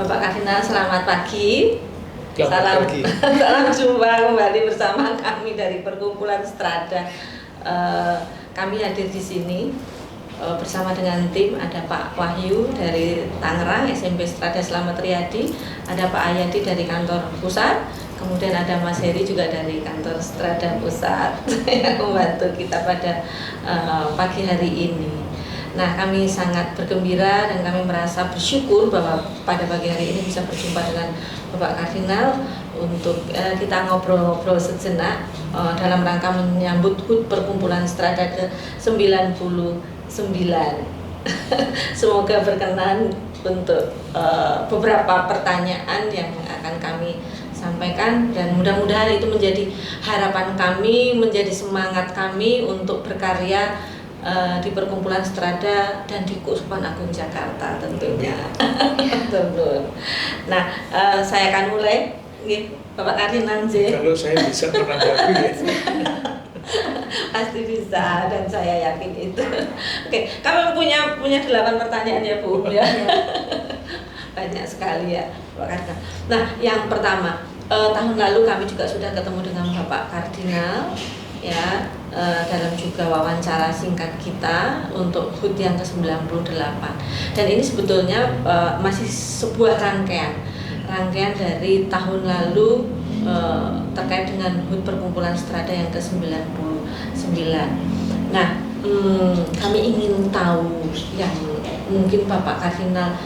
Bapak Kardinal, selamat pagi. Selamat pagi. Salam jumpa kembali bersama kami dari Perkumpulan Strada. Kami hadir di sini bersama dengan tim. Ada Pak Wahyu dari Tangerang, SMP Strada Slamet Riyadi, ada Pak Ayadi dari kantor pusat, kemudian ada Mas Heri juga dari kantor Strada Pusat yang membantu kita pada pagi hari ini. Nah, kami sangat bergembira dan kami merasa bersyukur bahwa pada pagi hari ini bisa berjumpa dengan Bapak Kardinal untuk kita ngobrol-ngobrol sejenak dalam rangka menyambut HUT Perkumpulan Strada ke-99. Semoga berkenan untuk beberapa pertanyaan yang akan kami sampaikan, dan mudah-mudahan itu menjadi harapan kami, menjadi semangat kami untuk berkarya di Perkumpulan Strada dan di Keuskupan Agung Jakarta tentunya. Nah, saya akan mulai, Bapak Kardinal J. Kalau saya bisa menanggapi ya. Pasti bisa, dan saya yakin itu. Oke, kami punya 8 pertanyaan ya Bu ya. Banyak sekali ya Bapak Kardinal. Nah, yang pertama, tahun lalu kami juga sudah ketemu dengan Bapak Kardinal ya, dalam juga wawancara singkat kita untuk HUT yang ke-98. Dan ini sebetulnya masih sebuah rangkaian dari tahun lalu terkait dengan HUT Perkumpulan Strada yang ke-99. Nah, kami ingin tahu yang mungkin Bapak Kardinal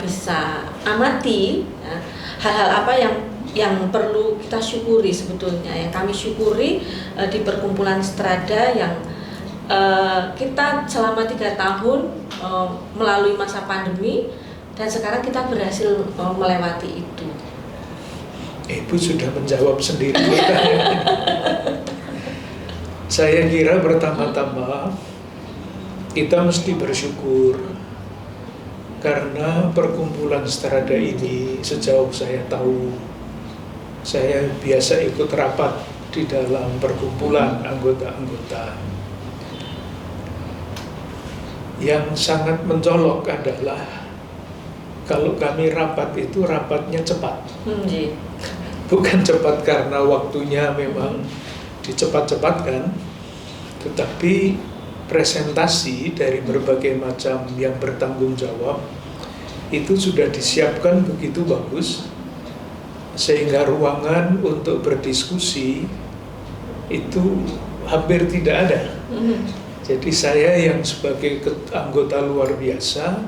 bisa amati ya, hal-hal apa yang perlu kita syukuri sebetulnya, yang kami syukuri di Perkumpulan Strada yang kita selama 3 tahun melalui masa pandemi dan sekarang kita berhasil melewati itu. Ibu sudah menjawab sendiri. Saya kira pertama-tama kita mesti bersyukur karena Perkumpulan Strada ini sejauh saya tahu, saya biasa ikut rapat di dalam perkumpulan anggota-anggota. Yang sangat mencolok adalah kalau kami rapat itu rapatnya cepat. Bukan cepat karena waktunya memang dicepat-cepatkan, tetapi presentasi dari berbagai macam yang bertanggung jawab itu sudah disiapkan begitu bagus, sehingga ruangan untuk berdiskusi itu hampir tidak ada. Jadi saya yang sebagai anggota luar biasa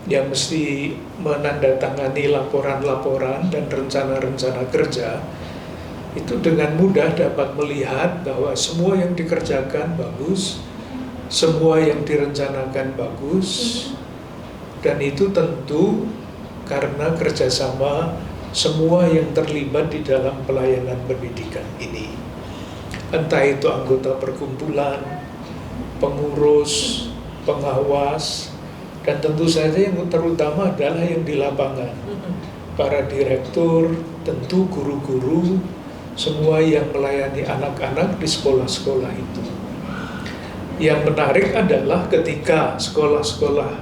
yang mesti menandatangani laporan-laporan dan rencana-rencana kerja, itu dengan mudah dapat melihat bahwa semua yang dikerjakan bagus, semua yang direncanakan bagus, dan itu tentu karena kerjasama semua yang terlibat di dalam pelayanan pendidikan ini. Entah itu anggota perkumpulan, pengurus, pengawas, dan tentu saja yang terutama adalah yang di lapangan. Para direktur, tentu guru-guru, semua yang melayani anak-anak di sekolah-sekolah itu. Yang menarik adalah ketika sekolah-sekolah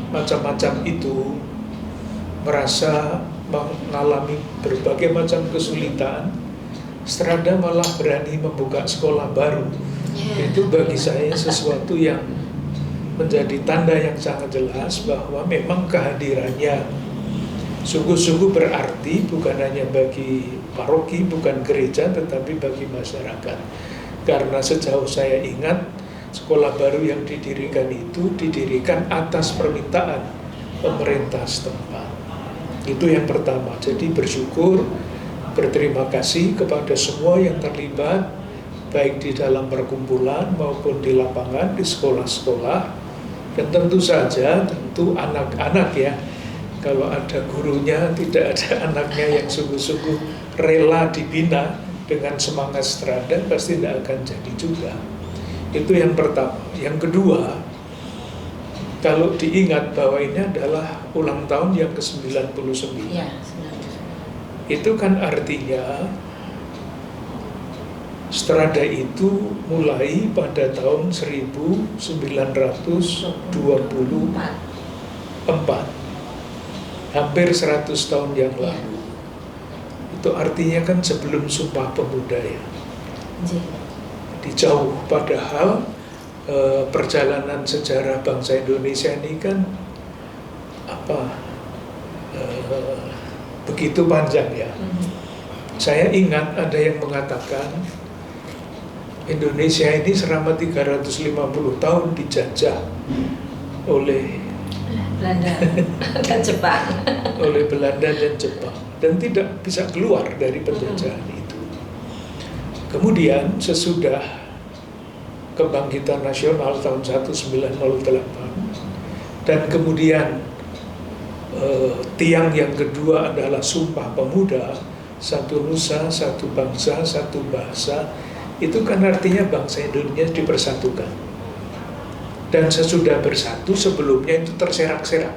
macam-macam itu merasa mengalami berbagai macam kesulitan, Strada malah berani membuka sekolah baru. Itu bagi saya sesuatu yang menjadi tanda yang sangat jelas bahwa memang kehadirannya sungguh-sungguh berarti, bukan hanya bagi paroki, bukan gereja, tetapi bagi masyarakat. Karena sejauh saya ingat, sekolah baru yang didirikan itu didirikan atas permintaan pemerintah setempat. Itu yang pertama. Jadi bersyukur, berterima kasih kepada semua yang terlibat, baik di dalam perkumpulan maupun di lapangan, di sekolah-sekolah, dan tentu saja anak-anak ya. Kalau ada gurunya, tidak ada anaknya yang sungguh-sungguh rela dibina dengan semangat Strada, pasti tidak akan jadi juga. Itu yang pertama. Yang kedua, kalau diingat bahwa ini adalah ulang tahun yang ke-99. Ya, itu kan artinya Strada itu mulai pada tahun 1924. hampir 100 tahun yang lalu. Itu artinya kan sebelum Sumpah Pemuda ya. Jadi jauh, padahal perjalanan sejarah bangsa Indonesia ini kan begitu panjang ya. Saya ingat ada yang mengatakan Indonesia ini selama 350 tahun dijajah oleh Belanda dan Jepang. oleh Belanda dan Jepang, dan tidak bisa keluar dari penjajahan itu. Kemudian sesudah kebangkitan nasional tahun 1908 dan kemudian tiang yang kedua adalah Sumpah Pemuda, satu nusa, satu bangsa, satu bahasa, itu kan artinya bangsa Indonesia dipersatukan. Dan sesudah bersatu, sebelumnya itu terserak-serak.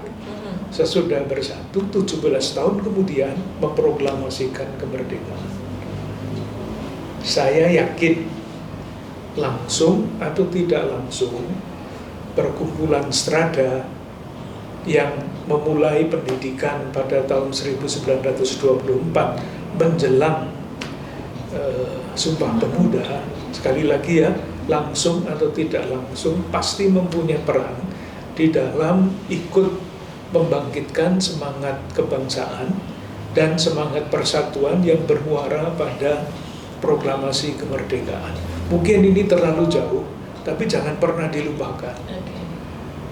Sesudah bersatu, 17 tahun kemudian memproklamasikan kemerdekaan. Saya yakin langsung atau tidak langsung perkumpulan Strada yang memulai pendidikan pada tahun 1924 menjelang Sumpah Pemuda, sekali lagi ya, langsung atau tidak langsung pasti mempunyai peran di dalam ikut membangkitkan semangat kebangsaan dan semangat persatuan yang bermuara pada proklamasi kemerdekaan. Mungkin ini terlalu jauh, tapi jangan pernah dilupakan.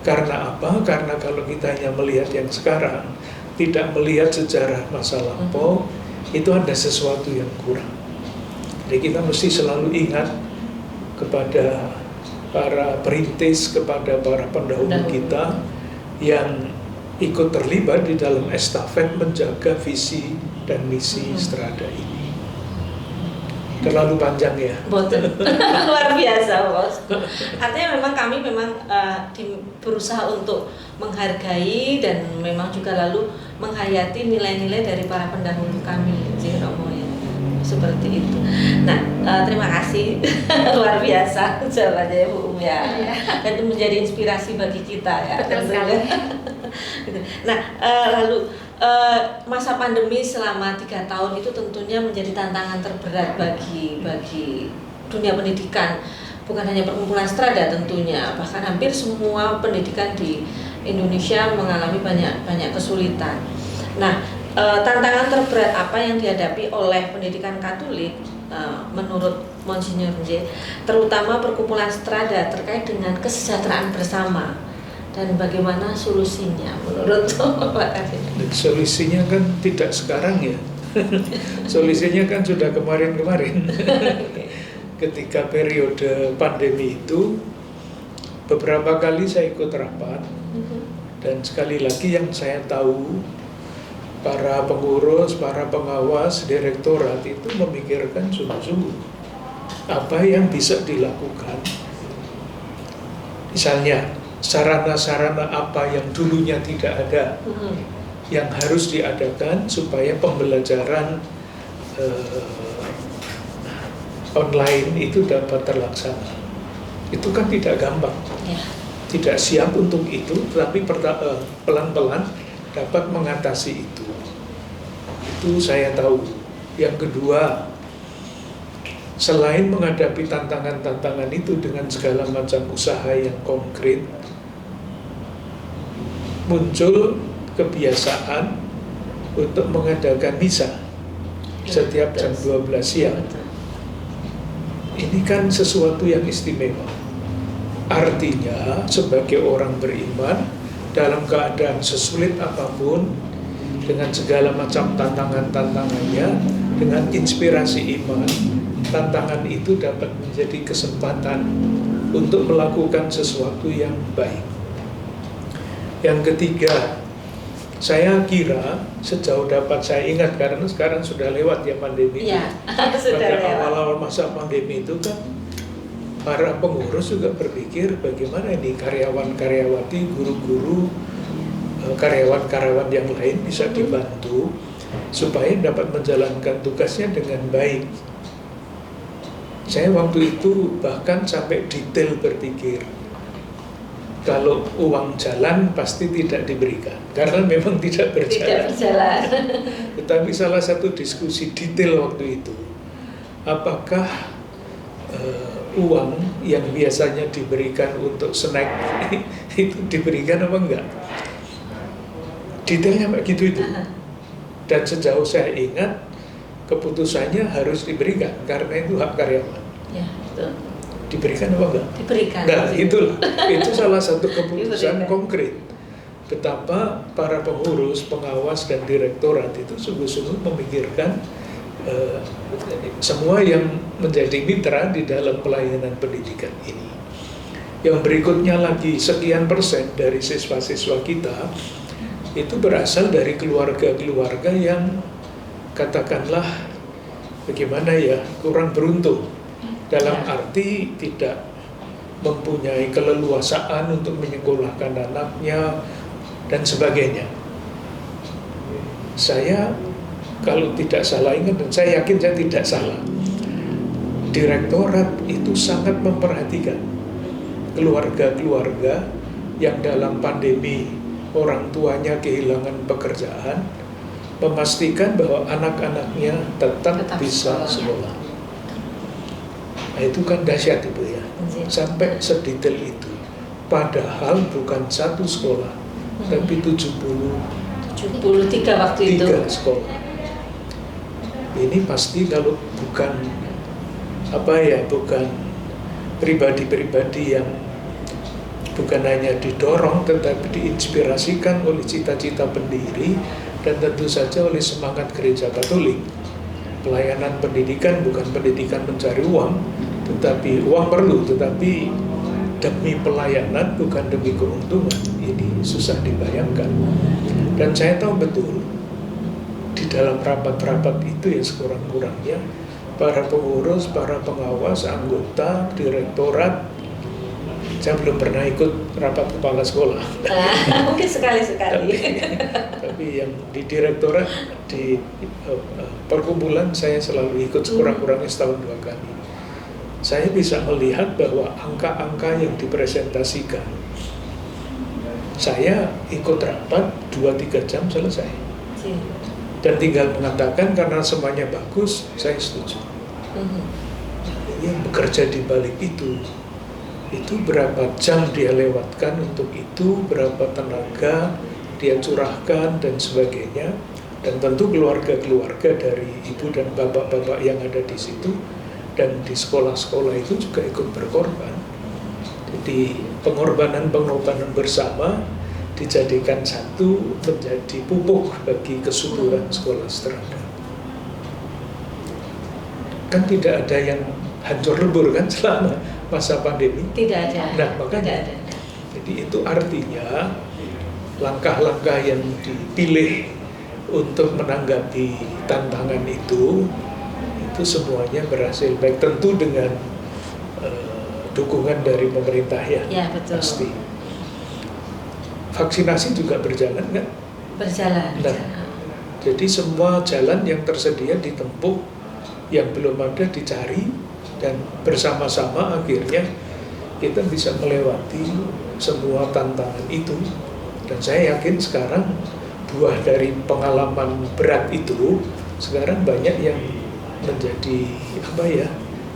Karena apa? Karena kalau kita hanya melihat yang sekarang, tidak melihat sejarah masa lampau, itu ada sesuatu yang kurang. Jadi kita mesti selalu ingat kepada para perintis, kepada para pendahulu kita yang ikut terlibat di dalam estafet menjaga visi dan misi Strada ini. Terlalu panjang ya? Betul. Luar biasa, Bos. Artinya memang kami berusaha untuk menghargai dan memang juga lalu menghayati nilai-nilai dari para pendahulu kami, Romo ya. Seperti itu. Nah, terima kasih. Luar biasa jawabannya Bu ya. Dan itu menjadi inspirasi bagi kita ya. Betul sekali. Nah, lalu masa pandemi selama 3 tahun itu tentunya menjadi tantangan terberat bagi dunia pendidikan, bukan hanya perkumpulan Strada tentunya, bahkan hampir semua pendidikan di Indonesia mengalami banyak kesulitan. Nah, tantangan terberat apa yang dihadapi oleh pendidikan Katolik menurut Monsinyur J, terutama perkumpulan Strada terkait dengan kesejahteraan bersama? Dan bagaimana solusinya menurut Pak Kavin? Solusinya kan tidak sekarang ya. Solusinya kan sudah kemarin-kemarin. Ketika periode pandemi itu, beberapa kali saya ikut rapat. Dan sekali lagi yang saya tahu, para pengurus, para pengawas, direktorat itu memikirkan sungguh-sungguh apa yang bisa dilakukan. Misalnya, sarana-sarana apa yang dulunya tidak ada yang harus diadakan supaya pembelajaran online itu dapat terlaksana. Itu kan tidak gampang, tidak siap untuk itu, tapi pelan-pelan dapat mengatasi itu. Itu saya tahu. Yang kedua, selain menghadapi tantangan-tantangan itu dengan segala macam usaha yang konkret, muncul kebiasaan untuk mengadakan misa setiap jam 12 siang. Ini kan sesuatu yang istimewa. Artinya sebagai orang beriman dalam keadaan sesulit apapun, dengan segala macam tantangan-tantangannya, dengan inspirasi iman, tantangan itu dapat menjadi kesempatan untuk melakukan sesuatu yang baik. Yang ketiga, saya kira sejauh dapat saya ingat, karena sekarang sudah lewat ya pandemi. Ya, sudah pada lewat. awal-awal masa pandemi itu kan para pengurus juga berpikir bagaimana ini karyawan-karyawati, guru-guru, karyawan-karyawan yang lain bisa dibantu supaya dapat menjalankan tugasnya dengan baik. Saya waktu itu bahkan sampai detail berpikir, kalau uang jalan pasti tidak diberikan karena memang tidak Tidak berjalan. berjalan. Tetapi salah satu diskusi detail waktu itu, apakah uang yang biasanya diberikan untuk snack itu diberikan apa enggak? Detailnya begitu itu. Dan sejauh saya ingat, keputusannya harus diberikan karena itu hak karyawan. Ya, betul. Diberikan apa enggak? Diberikan. Nah, itulah. Itu salah satu keputusan Diberikan. konkret. Betapa para pengurus, pengawas, dan direktorat itu sungguh-sungguh memikirkan semua yang menjadi mitra di dalam pelayanan pendidikan ini. Yang berikutnya lagi, sekian persen dari siswa-siswa kita itu berasal dari keluarga-keluarga yang katakanlah bagaimana ya, kurang beruntung. Dalam arti tidak mempunyai keleluasaan untuk menyekolahkan anaknya dan sebagainya. Saya kalau tidak salah ingat, dan saya yakin saya tidak salah, direktorat itu sangat memperhatikan keluarga-keluarga yang dalam pandemi orang tuanya kehilangan pekerjaan, memastikan bahwa anak-anaknya tetap bisa sekolah. Nah, itu kan dahsyat Ibu ya, sampai sedetail itu. Padahal bukan satu sekolah, tapi 73 waktu itu. 3 sekolah. Ini pasti kalau bukan bukan pribadi-pribadi yang bukan hanya didorong tetapi diinspirasikan oleh cita-cita pendiri dan tentu saja oleh semangat Gereja Katolik. Pelayanan pendidikan bukan pendidikan mencari uang, tetapi uang perlu, tetapi demi pelayanan bukan demi keuntungan. Ini susah dibayangkan. Dan saya tahu betul di dalam rapat-rapat itu ya sekurang-kurangnya para pengurus, para pengawas, anggota, direktorat. Saya belum pernah ikut rapat kepala sekolah. Mungkin sekali-sekali. Tapi yang di direktorat, di perkumpulan saya selalu ikut sekurang-kurangnya setahun 2 kali. Saya bisa melihat bahwa angka-angka yang dipresentasikan, saya ikut rapat 2-3 jam selesai. Dan tinggal mengatakan karena semuanya bagus, saya setuju. Yang bekerja di balik itu berapa jam dia lewatkan untuk itu, berapa tenaga dia curahkan dan sebagainya. Dan tentu keluarga-keluarga dari ibu dan bapak-bapak yang ada di situ dan di sekolah-sekolah itu juga ikut berkorban. Jadi pengorbanan-pengorbanan bersama dijadikan satu menjadi pupuk bagi kesuburan sekolah Strada. Kan tidak ada yang hancur lebur kan selama masa pandemi? Tidak ada. Nah, makanya tidak ada. Jadi itu artinya langkah-langkah yang dipilih untuk menanggapi tantangan itu semuanya berhasil, baik tentu dengan dukungan dari pemerintah ya, betul. pasti. Vaksinasi juga berjalan kan? Berjalan. Nah, jadi semua jalan yang tersedia ditempuh, yang belum ada dicari, dan bersama-sama akhirnya kita bisa melewati semua tantangan itu. Dan saya yakin sekarang buah dari pengalaman berat itu sekarang banyak yang menjadi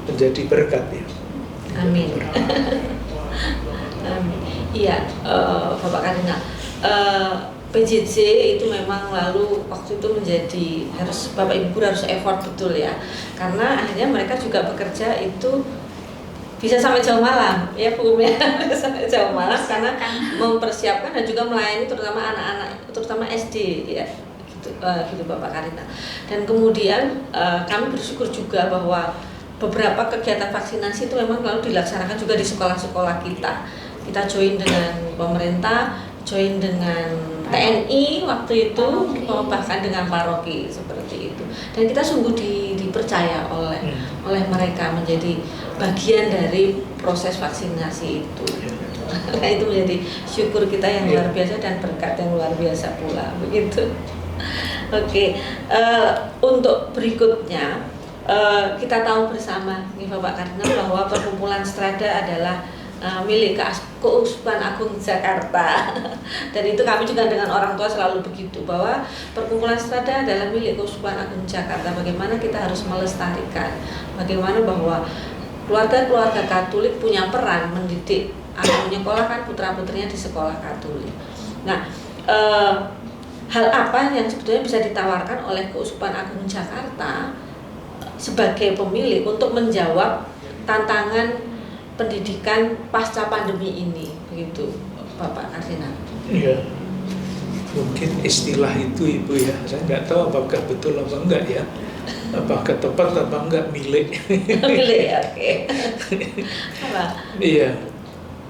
menjadi berkat ya. Amin. Amin. Iya, Bapak Karina, PJJ itu memang lalu waktu itu menjadi Bapak Ibu guru harus effort betul ya, karena akhirnya mereka juga bekerja itu bisa sampai jauh malam ya Bu ya, sampai jauh malam karena mempersiapkan dan juga melayani terutama anak-anak, terutama SD ya, gitu Bapak Karina. Dan kemudian kami bersyukur juga bahwa beberapa kegiatan vaksinasi itu memang lalu dilaksanakan juga di sekolah-sekolah kita. Kita join dengan pemerintah, join dengan TNI waktu itu, bahkan dengan paroki seperti itu. Dan kita sungguh dipercaya oleh mereka menjadi bagian dari proses vaksinasi itu. Nah, itu menjadi syukur kita yang luar biasa dan berkat yang luar biasa pula, begitu. Oke, untuk berikutnya kita tahu bersama nih Bapak Karina bahwa perkumpulan Strada adalah milik Keuskupan Agung Jakarta. Dan itu kami juga dengan orang tua selalu begitu, bahwa perkumpulan Strada adalah milik Keuskupan Agung Jakarta. Bagaimana kita harus melestarikan, bagaimana bahwa keluarga-keluarga Katolik punya peran mendidik menyekolahkan putra-putrinya di sekolah Katolik. Nah, hal apa yang sebetulnya bisa ditawarkan oleh Keuskupan Agung Jakarta sebagai pemilik untuk menjawab tantangan pendidikan pasca pandemi ini, begitu Bapak Kardinal? Iya, mungkin istilah itu Ibu ya, saya nggak tahu apakah betul apa enggak ya, apakah tepat apa enggak, milik. Milik, oke. Apa? Iya,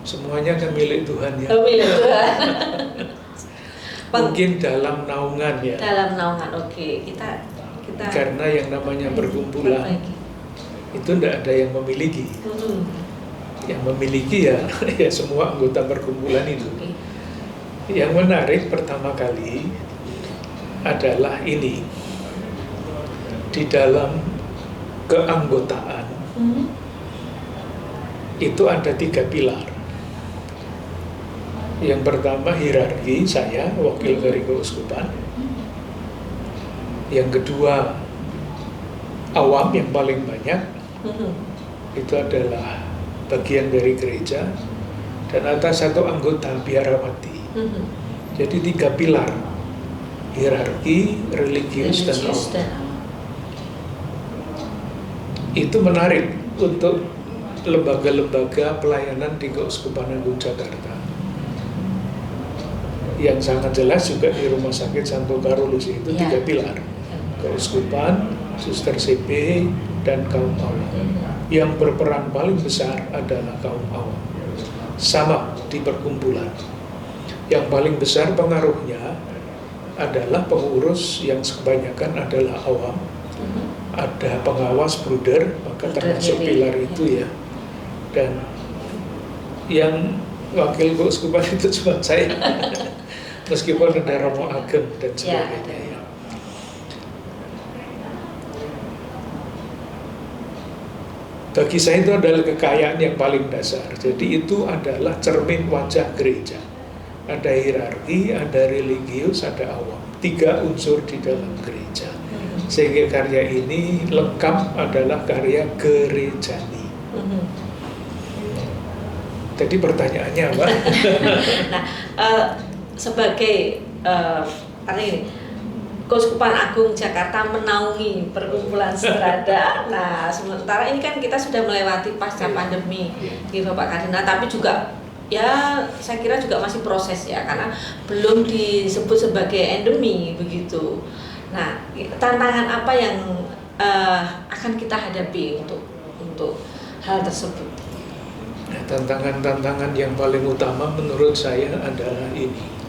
semuanya kan milik Tuhan ya. Milik Tuhan. Mungkin dalam naungan ya. Dalam naungan, oke. Kita Karena yang namanya perkumpulan itu tidak ada yang memiliki. Yang memiliki ya, ya semua anggota perkumpulan itu. Yang menarik pertama kali adalah ini, di dalam keanggotaan itu ada 3 pilar. Yang pertama hierarki, saya wakil dari keuskupan. Yang kedua awam yang paling banyak, itu adalah bagian dari gereja, dan ada 1 anggota biarawati. Jadi 3 pilar, hierarki, religius dan awam. Itu menarik untuk lembaga-lembaga pelayanan di Keuskupan Agung Jakarta. Yang sangat jelas juga di Rumah Sakit Santo Carolus itu 3 pilar, keuskupan, suster CP, dan kaum awam. Yang berperan paling besar adalah kaum awam. Sama di perkumpulan. Yang paling besar pengaruhnya adalah pengurus yang kebanyakan adalah awam. Ada pengawas bruder, maka termasuk pilar itu ya. Dan yang wakil keuskupan itu cuma saya. Meskipun ada Romo Ageng dan sebagainya ya. Bagi saya itu adalah kekayaan yang paling dasar. Jadi itu adalah cermin wajah gereja. Ada hierarki, ada religius, ada awam. 3 unsur di dalam gereja. Sehingga karya ini lengkap adalah karya gerejani. Tadi pertanyaannya apa? Nah, sebagai ini Keuskupan Agung Jakarta menaungi perkumpulan Strada. Nah, sementara ini kan kita sudah melewati pasca pandemi di Bapak Kardinal, tapi juga ya saya kira juga masih proses ya, karena belum disebut sebagai endemi begitu. Nah, tantangan apa yang akan kita hadapi untuk hal tersebut? Nah, tantangan-tantangan yang paling utama menurut saya adalah ini.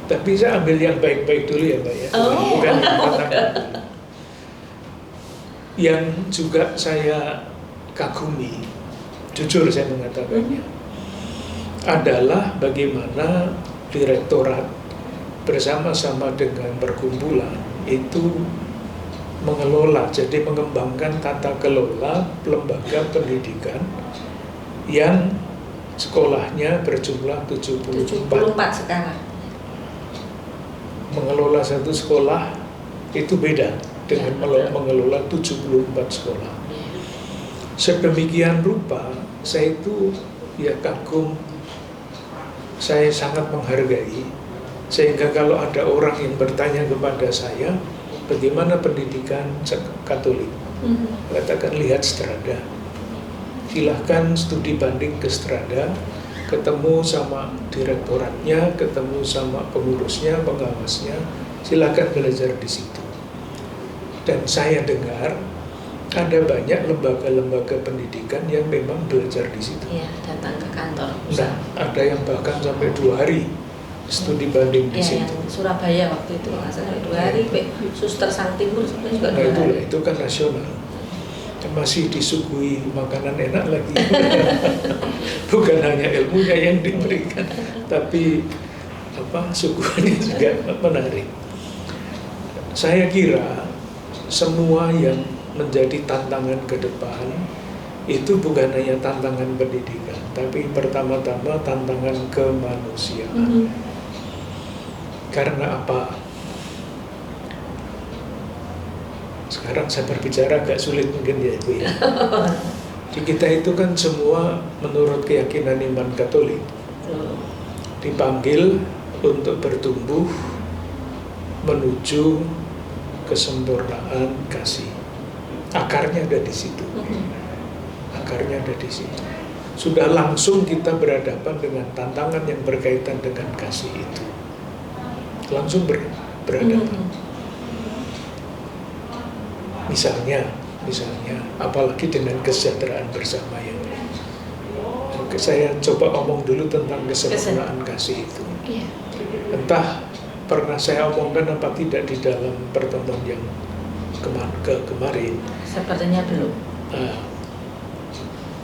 Tapi saya ambil yang baik-baik dulu ya Mbak ya, bukan yang tantangan. Yang juga saya kagumi, jujur saya mengatakannya, adalah bagaimana direktorat bersama-sama dengan perkumpulan itu mengelola, jadi mengembangkan tata kelola lembaga pendidikan yang sekolahnya berjumlah 74 sekarang. Mengelola satu sekolah itu beda dengan mengelola 74 sekolah. Sedemikian rupa saya itu ya kagum, saya sangat menghargai, sehingga kalau ada orang yang bertanya kepada saya bagaimana pendidikan Katolik, katakan lihat Strada, silahkan studi banding ke Strada, ketemu sama direktoratnya, ketemu sama pengurusnya, pengawasnya, silakan belajar di situ. Dan saya dengar ada banyak lembaga-lembaga pendidikan yang memang belajar di situ. Iya, datang ke kantor. Nah, ada yang bahkan sampai 2 hari studi banding di situ. Yang Surabaya waktu itu sampai 2 hari, Suster Sang Timur sebenarnya juga 2 hari. Itu kan nasional. Masih disuguhi makanan enak lagi. Bukan hanya ilmunya yang diberikan, tapi suguhannya juga menarik. Saya kira semua yang menjadi tantangan ke depan itu bukan hanya tantangan pendidikan, tapi pertama-tama tantangan kemanusiaan. Karena apa? Sekarang saya berbicara agak sulit mungkin ya Ibu ya. Di kita itu kan semua menurut keyakinan iman Katolik dipanggil untuk bertumbuh menuju kesempurnaan kasih. Akarnya ada di situ. Akarnya ada di situ. Sudah langsung kita berhadapan dengan tantangan yang berkaitan dengan kasih itu. Langsung berhadapan. Misalnya, apalagi dengan kesejahteraan bersama yang saya coba omong dulu tentang kesempurnaan kasih itu. Entah pernah saya omongkan apa tidak di dalam pertemuan yang kemarin. Sepertinya belum.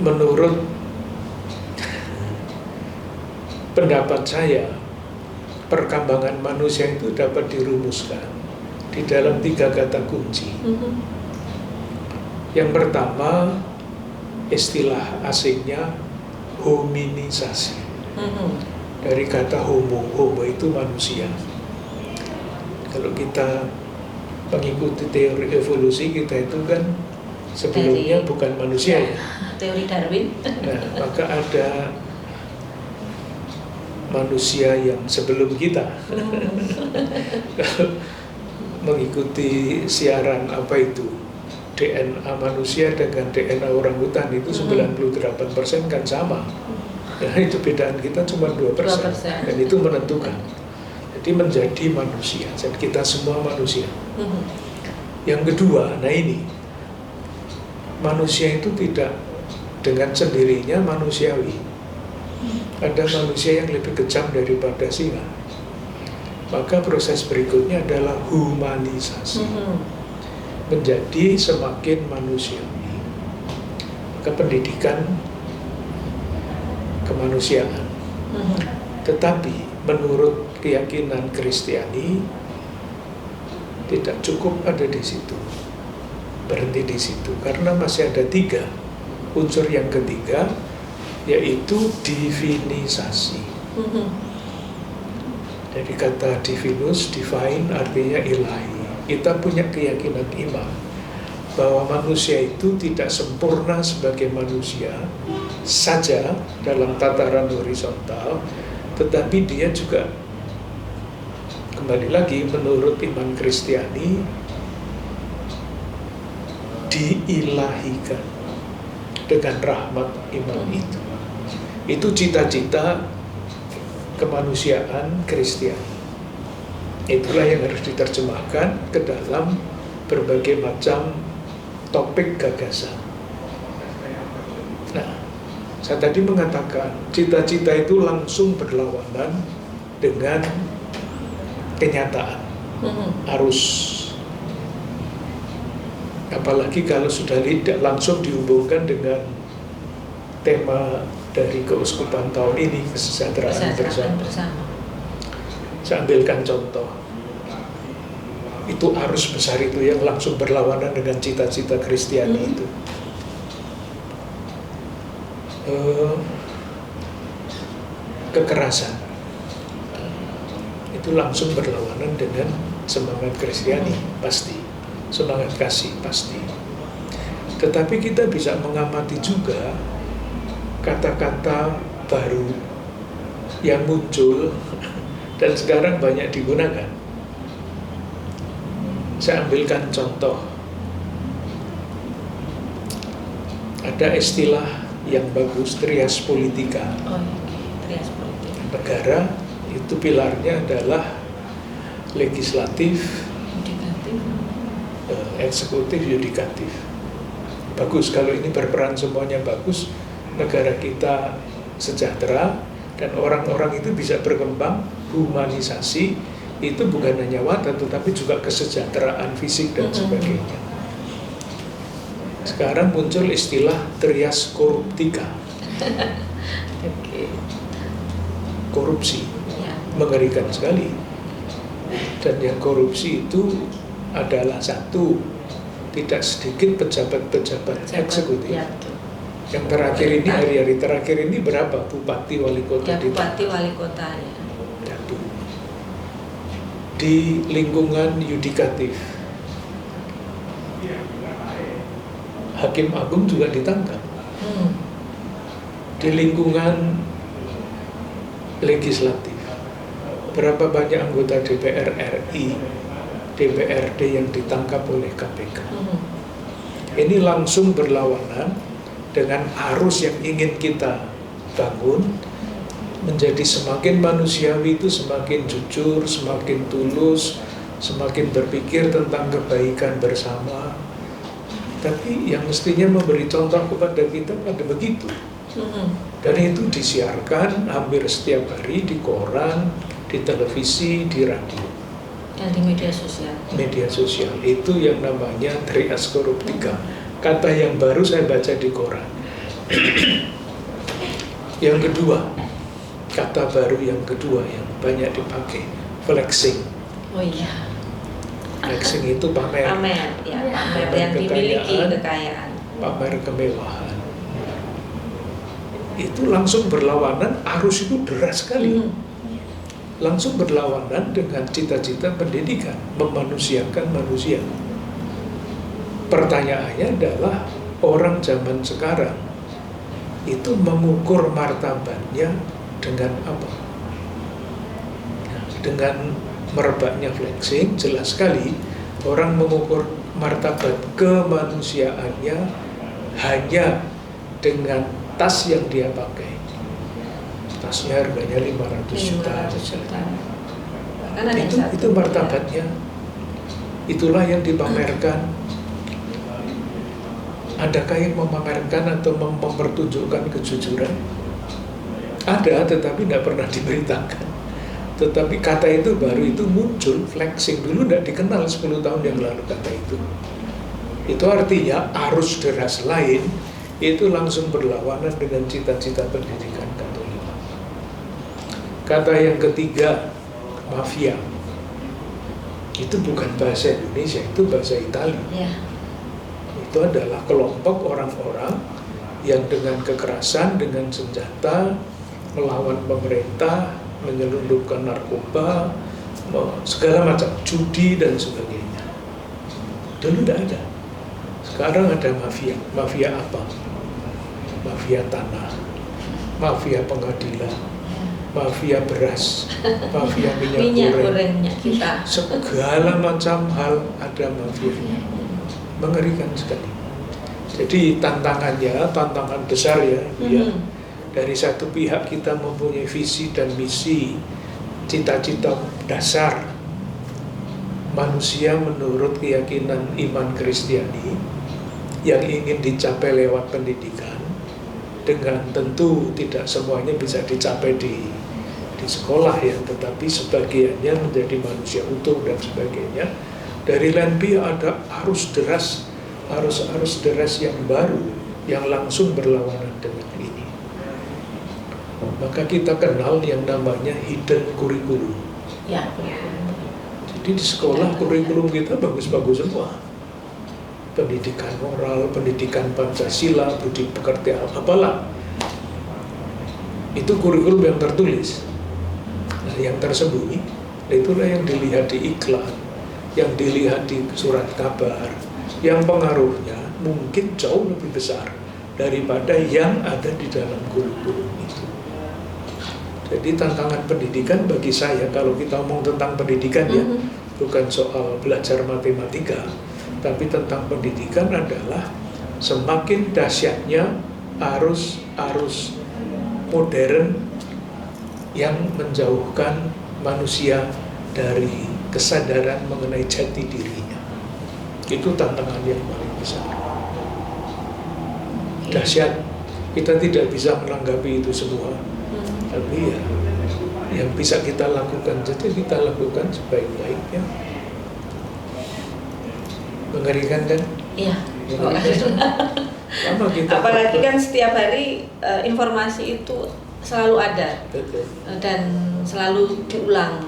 Menurut pendapat saya, perkembangan manusia itu dapat dirumuskan di dalam 3 kata kunci. Yang pertama, istilah asingnya hominisasi. Dari kata homo itu manusia. Kalau kita mengikuti teori evolusi, kita itu kan sebelumnya bukan manusia ya. Teori Darwin. Nah, maka ada manusia yang sebelum kita. Kalau mengikuti siaran apa itu, DNA manusia dengan DNA orangutan itu 98% kan sama. Nah, itu bedaan kita cuma 2%. Dan itu menentukan. Jadi menjadi manusia. Dan kita semua manusia. Yang kedua, nah ini, manusia itu tidak dengan sendirinya manusiawi. Ada manusia yang lebih kejam daripada singa. Maka proses berikutnya adalah humanisasi. Menjadi semakin manusiawi. Maka pendidikan kemanusiaan. Tetapi menurut keyakinan Kristiani tidak cukup ada di situ, berhenti di situ, karena masih ada 3 unsur yang ketiga, yaitu divinisasi. Dari kata divinus, divine artinya ilahi. Kita punya keyakinan iman bahwa manusia itu tidak sempurna sebagai manusia saja dalam tataran horizontal, tetapi dia juga, kembali lagi menurut iman Kristiani, diilahikan dengan rahmat iman itu. Itu cita-cita kemanusiaan Kristiani. Itulah yang harus diterjemahkan ke dalam berbagai macam topik gagasan. Nah, saya tadi mengatakan cita-cita itu langsung berlawanan dengan kenyataan. Harus, apalagi kalau sudah tidak langsung dihubungkan dengan tema dari keuskupan tahun ini, kesejahteraan bersama. Saya ambilkan contoh. Itu arus besar itu yang langsung berlawanan dengan cita-cita Kristiani itu. Kekerasan itu langsung berlawanan dengan semangat Kristiani, pasti. Semangat kasih, pasti. Tetapi kita bisa mengamati juga kata-kata baru yang muncul dan sekarang banyak digunakan. Saya ambilkan contoh. Ada istilah yang bagus, trias politika. Trias politika. Negara itu pilarnya adalah legislatif, eksekutif, yudikatif. Bagus kalau ini berperan semuanya bagus, negara kita sejahtera dan orang-orang itu bisa berkembang. Humanisasi itu bukan hanya wadah tetapi juga kesejahteraan fisik dan sebagainya. Sekarang muncul istilah trias koruptika. Korupsi mengerikan sekali. Dan yang korupsi itu adalah satu, tidak sedikit pejabat-pejabat eksekutif Yang terakhir ini, hari-hari terakhir ini berapa bupati wali kota? Ya, bupati wali kota ya. Satu. Di lingkungan yudikatif, Hakim Agung juga ditangkap. Di lingkungan legislatif, berapa banyak anggota DPR RI, DPRD yang ditangkap oleh KPK. Ini langsung berlawanan dengan arus yang ingin kita bangun, menjadi semakin manusiawi itu semakin jujur, semakin tulus, semakin berpikir tentang kebaikan bersama. Tapi yang mestinya memberi contoh kepada kita pada begitu. Dan itu disiarkan hampir setiap hari di koran, di televisi, di radio. Dan di media sosial. Media sosial itu yang namanya trias koruptika. Kata yang baru saya baca di koran. Yang kedua, kata baru yang kedua yang banyak dipakai, flexing. Oh iya. Flexing itu pamer. Pamer, ya, pamer yang dimiliki kekayaan. Pamer kemewahan. Itu langsung berlawanan, arus itu deras sekali. Langsung berlawanan dengan cita-cita pendidikan, memanusiakan manusia. Pertanyaannya adalah orang zaman sekarang itu mengukur martabatnya dengan apa? Dengan merebaknya flexing, jelas sekali orang mengukur martabat kemanusiaannya hanya dengan tas yang dia pakai. Tasnya harganya 500 juta. Itu martabatnya. Itulah yang dipamerkan. Adakah yang memamerkan atau mempertunjukkan kejujuran? Ada, tetapi tidak pernah diberitakan. Tetapi kata itu baru itu muncul, flexing. Dulu tidak dikenal 10 tahun yang lalu kata itu. Itu artinya arus deras lain itu langsung berlawanan dengan cita-cita pendidikan Katolik. Kata yang ketiga, mafia. Itu bukan bahasa Indonesia, itu bahasa Italia. Ya. Itu adalah kelompok orang-orang yang dengan kekerasan, dengan senjata melawan pemerintah, menyelundupkan narkoba, segala macam, judi dan sebagainya. Dulu tidak ada. Sekarang ada mafia. Mafia apa? Mafia tanah, mafia pengadilan, mafia beras, mafia minyak goreng, kita. Segala macam hal ada mafianya. Mengerikan sekali. Jadi tantangan besar ya. Dari satu pihak kita mempunyai visi dan misi, cita-cita dasar manusia menurut keyakinan iman Kristiani yang ingin dicapai lewat pendidikan. Dengan tentu tidak semuanya bisa dicapai di sekolah ya, tetapi sebagiannya menjadi manusia utuh dan sebagainya. Dari lain pihak ada arus deras yang baru yang langsung berlawanan dengan ini. Maka kita kenal yang namanya hidden curriculum. Ya. Jadi di sekolah kurikulum kita bagus-bagus semua. Pendidikan moral, pendidikan Pancasila, budi pekerti, apalah. Itu kurikulum yang tertulis. Nah, yang tersembunyi, itulah yang dilihat di iklan, yang dilihat di surat kabar, yang pengaruhnya mungkin jauh lebih besar daripada yang ada di dalam kurikulum itu. Jadi tantangan pendidikan bagi saya, kalau kita ngomong tentang pendidikan ya, bukan soal belajar matematika, tapi tentang pendidikan adalah semakin dahsyatnya arus modern yang menjauhkan manusia dari kesadaran mengenai jati dirinya. Itu tantangan yang paling besar. Dahsyat, kita tidak bisa menanggapi itu semua. Tapi ya, yang bisa kita lakukan, jadi kita lakukan sebaik-baiknya. Mengerikan kan? Iya. Apalagi kan setiap hari informasi itu selalu ada. Betul. Dan selalu diulang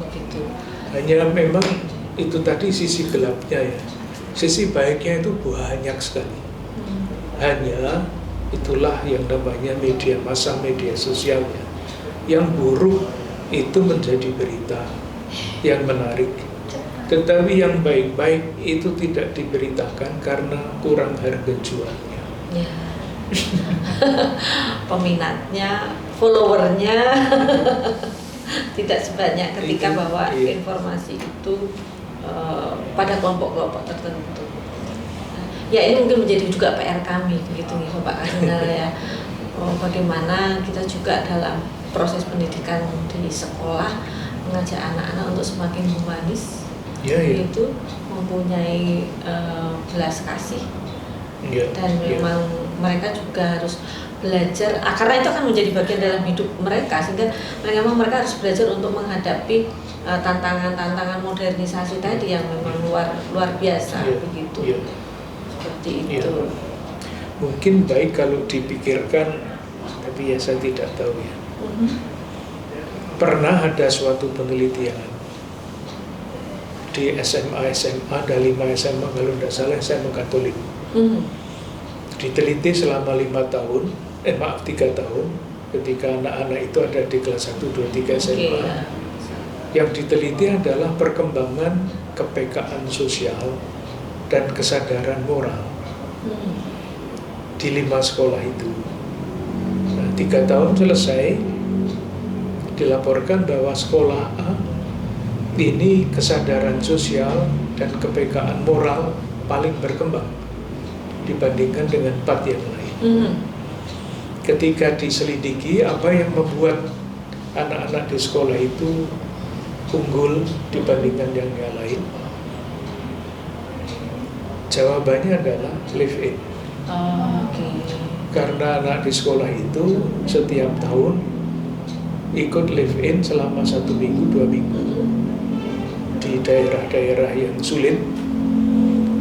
begitu. Hanya memang itu tadi sisi gelapnya ya. Sisi baiknya itu banyak sekali. Hanya itulah yang namanya media massa, media sosialnya. Yang buruk itu menjadi berita yang menarik. Tetapi yang baik-baik itu tidak diberitakan karena kurang harga jualnya. Ya. Peminatnya, followernya tidak sebanyak ketika bahwa informasi itu pada kelompok-kelompok tertentu. Ya, ini mungkin menjadi juga PR kami begitu ya Bapak Kardinal ya. Bagaimana kita juga dalam proses pendidikan di sekolah mengajak anak-anak untuk semakin humanis, itu mempunyai belas kasih, dan memang mereka juga harus belajar, karena itu akan menjadi bagian dalam hidup mereka, sehingga mereka harus belajar untuk menghadapi tantangan-tantangan modernisasi tadi yang memang luar biasa begitu. Seperti itu. Mungkin baik kalau dipikirkan, tapi ya saya tidak tahu ya. Pernah ada suatu penelitian di SMA, ada 5 SMA kalau tidak salah, SMA Katolik. Diteliti selama 3 tahun, ketika anak-anak itu ada di kelas 1, 2, 3 SMA. Yang diteliti adalah perkembangan kepekaan sosial dan kesadaran moral di 5 sekolah itu. Nah, 3 tahun selesai, dilaporkan bahwa sekolah A ini kesadaran sosial dan kepekaan moral paling berkembang dibandingkan dengan 4 yang lain. Ketika diselidiki apa yang membuat anak-anak di sekolah itu unggul dibandingkan yang lain, jawabannya adalah live in. Karena anak di sekolah itu setiap tahun ikut live in selama 1 minggu, 2 minggu di daerah-daerah yang sulit,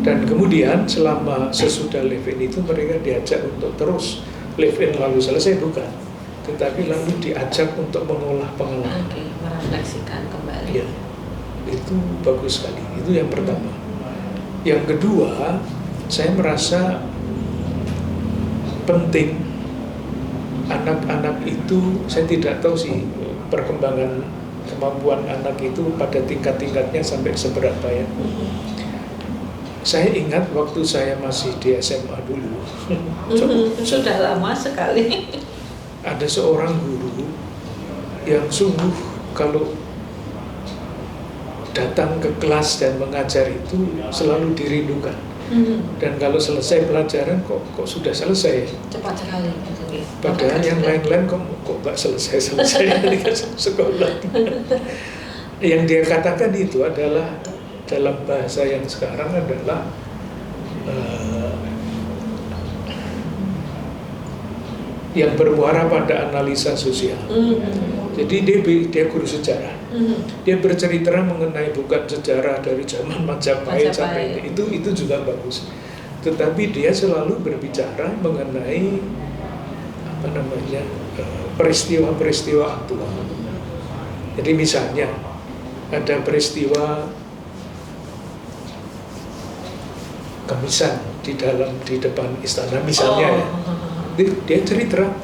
dan kemudian sesudah live in itu mereka diajak untuk terus live in lalu selesai, bukan, tetapi lalu diajak untuk mengolah pengalaman, merefleksikan kembali. Ya, itu bagus sekali. Itu yang pertama. Yang kedua, saya merasa penting anak-anak itu, saya tidak tahu sih perkembangan kemampuan anak itu pada tingkat-tingkatnya sampai seberapa ya. Saya ingat waktu saya masih di SMA dulu, sudah lama sekali. Ada seorang guru yang sungguh kalau datang ke kelas dan mengajar itu selalu dirindukan. Dan kalau selesai pelajaran kok sudah selesai, cepat sekali gitu. Padahal yang lain-lain kok nggak selesai di sekolah. Yang dia katakan itu adalah, dalam bahasa yang sekarang adalah yang bermuara pada analisa sosial. Jadi dia guru sejarah. Dia bercerita mengenai bukan sejarah dari zaman Majapahit sampai ini. Itu juga bagus. Tetapi dia selalu berbicara mengenai peristiwa-peristiwa aktual. Jadi misalnya ada peristiwa kemisan di depan istana misalnya ya. Dia cerita,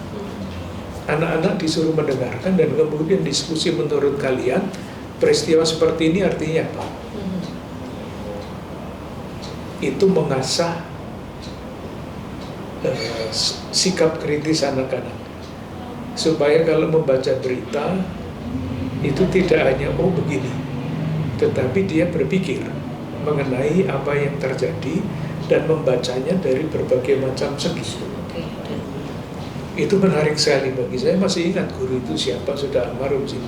anak-anak disuruh mendengarkan dan kemudian diskusi menurut kalian peristiwa seperti ini artinya apa. Itu mengasah sikap kritis anak-anak supaya kalau membaca berita itu tidak hanya begini, tetapi dia berpikir mengenai apa yang terjadi dan membacanya dari berbagai macam segi. Itu menarik sekali bagi saya. Masih ingat guru itu siapa, sudah almarhum sih.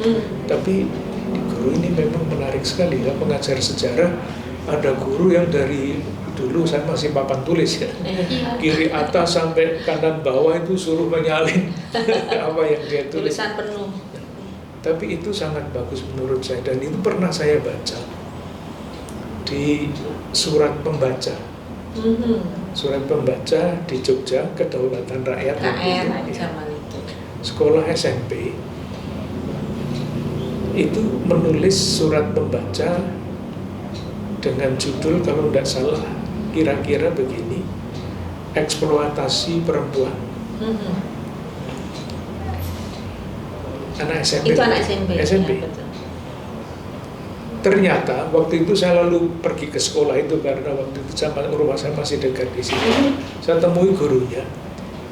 Tapi guru ini memang menarik sekali ya, mengajar sejarah. Ada guru yang dari dulu saya masih papan tulis ya, kiri atas sampai kanan bawah itu suruh menyalin apa yang dia tulis. Tulisan penuh. Tapi itu sangat bagus menurut saya, dan itu pernah saya baca di surat pembaca. Surat pembaca di Jogja, Kedaulatan Rakyat zaman itu. Sekolah SMP itu menulis surat pembaca dengan judul kalau tidak salah kira-kira begini: eksploitasi perempuan. Anak SMP. Itu anak SMP. SMP. Ya, betul. Ternyata waktu itu saya lalu pergi ke sekolah itu karena waktu itu rumah saya masih dekat di sini. Saya temui gurunya.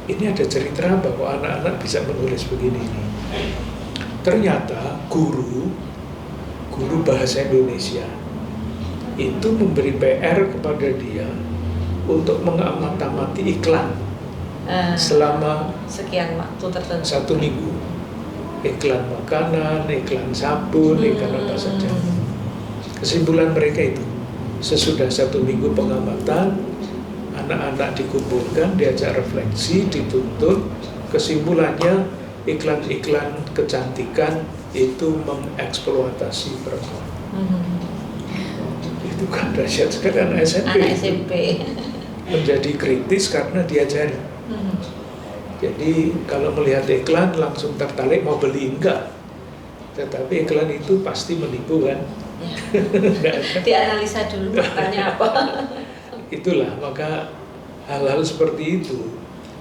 Ini ada cerita bahwa anak-anak bisa menulis begini. Ternyata guru bahasa Indonesia itu memberi PR kepada dia untuk mengamati iklan selama sekian waktu tertentu. 1 minggu. Iklan makanan, iklan sabun, iklan apa saja. Kesimpulan mereka itu, sesudah 1 minggu pengamatan, anak-anak dikumpulkan, diajak refleksi, dituntut. Kesimpulannya, iklan-iklan kecantikan itu mengeksploitasi perempuan. Itu kan dahsyat sekali anak SMP. Anak SMP. Menjadi kritis karena diajari. Jadi kalau melihat iklan langsung tertarik mau beli, enggak. Tetapi iklan itu pasti menipu kan. Ya. Dianalisa dulu faktanya apa. Itulah, maka hal-hal seperti itu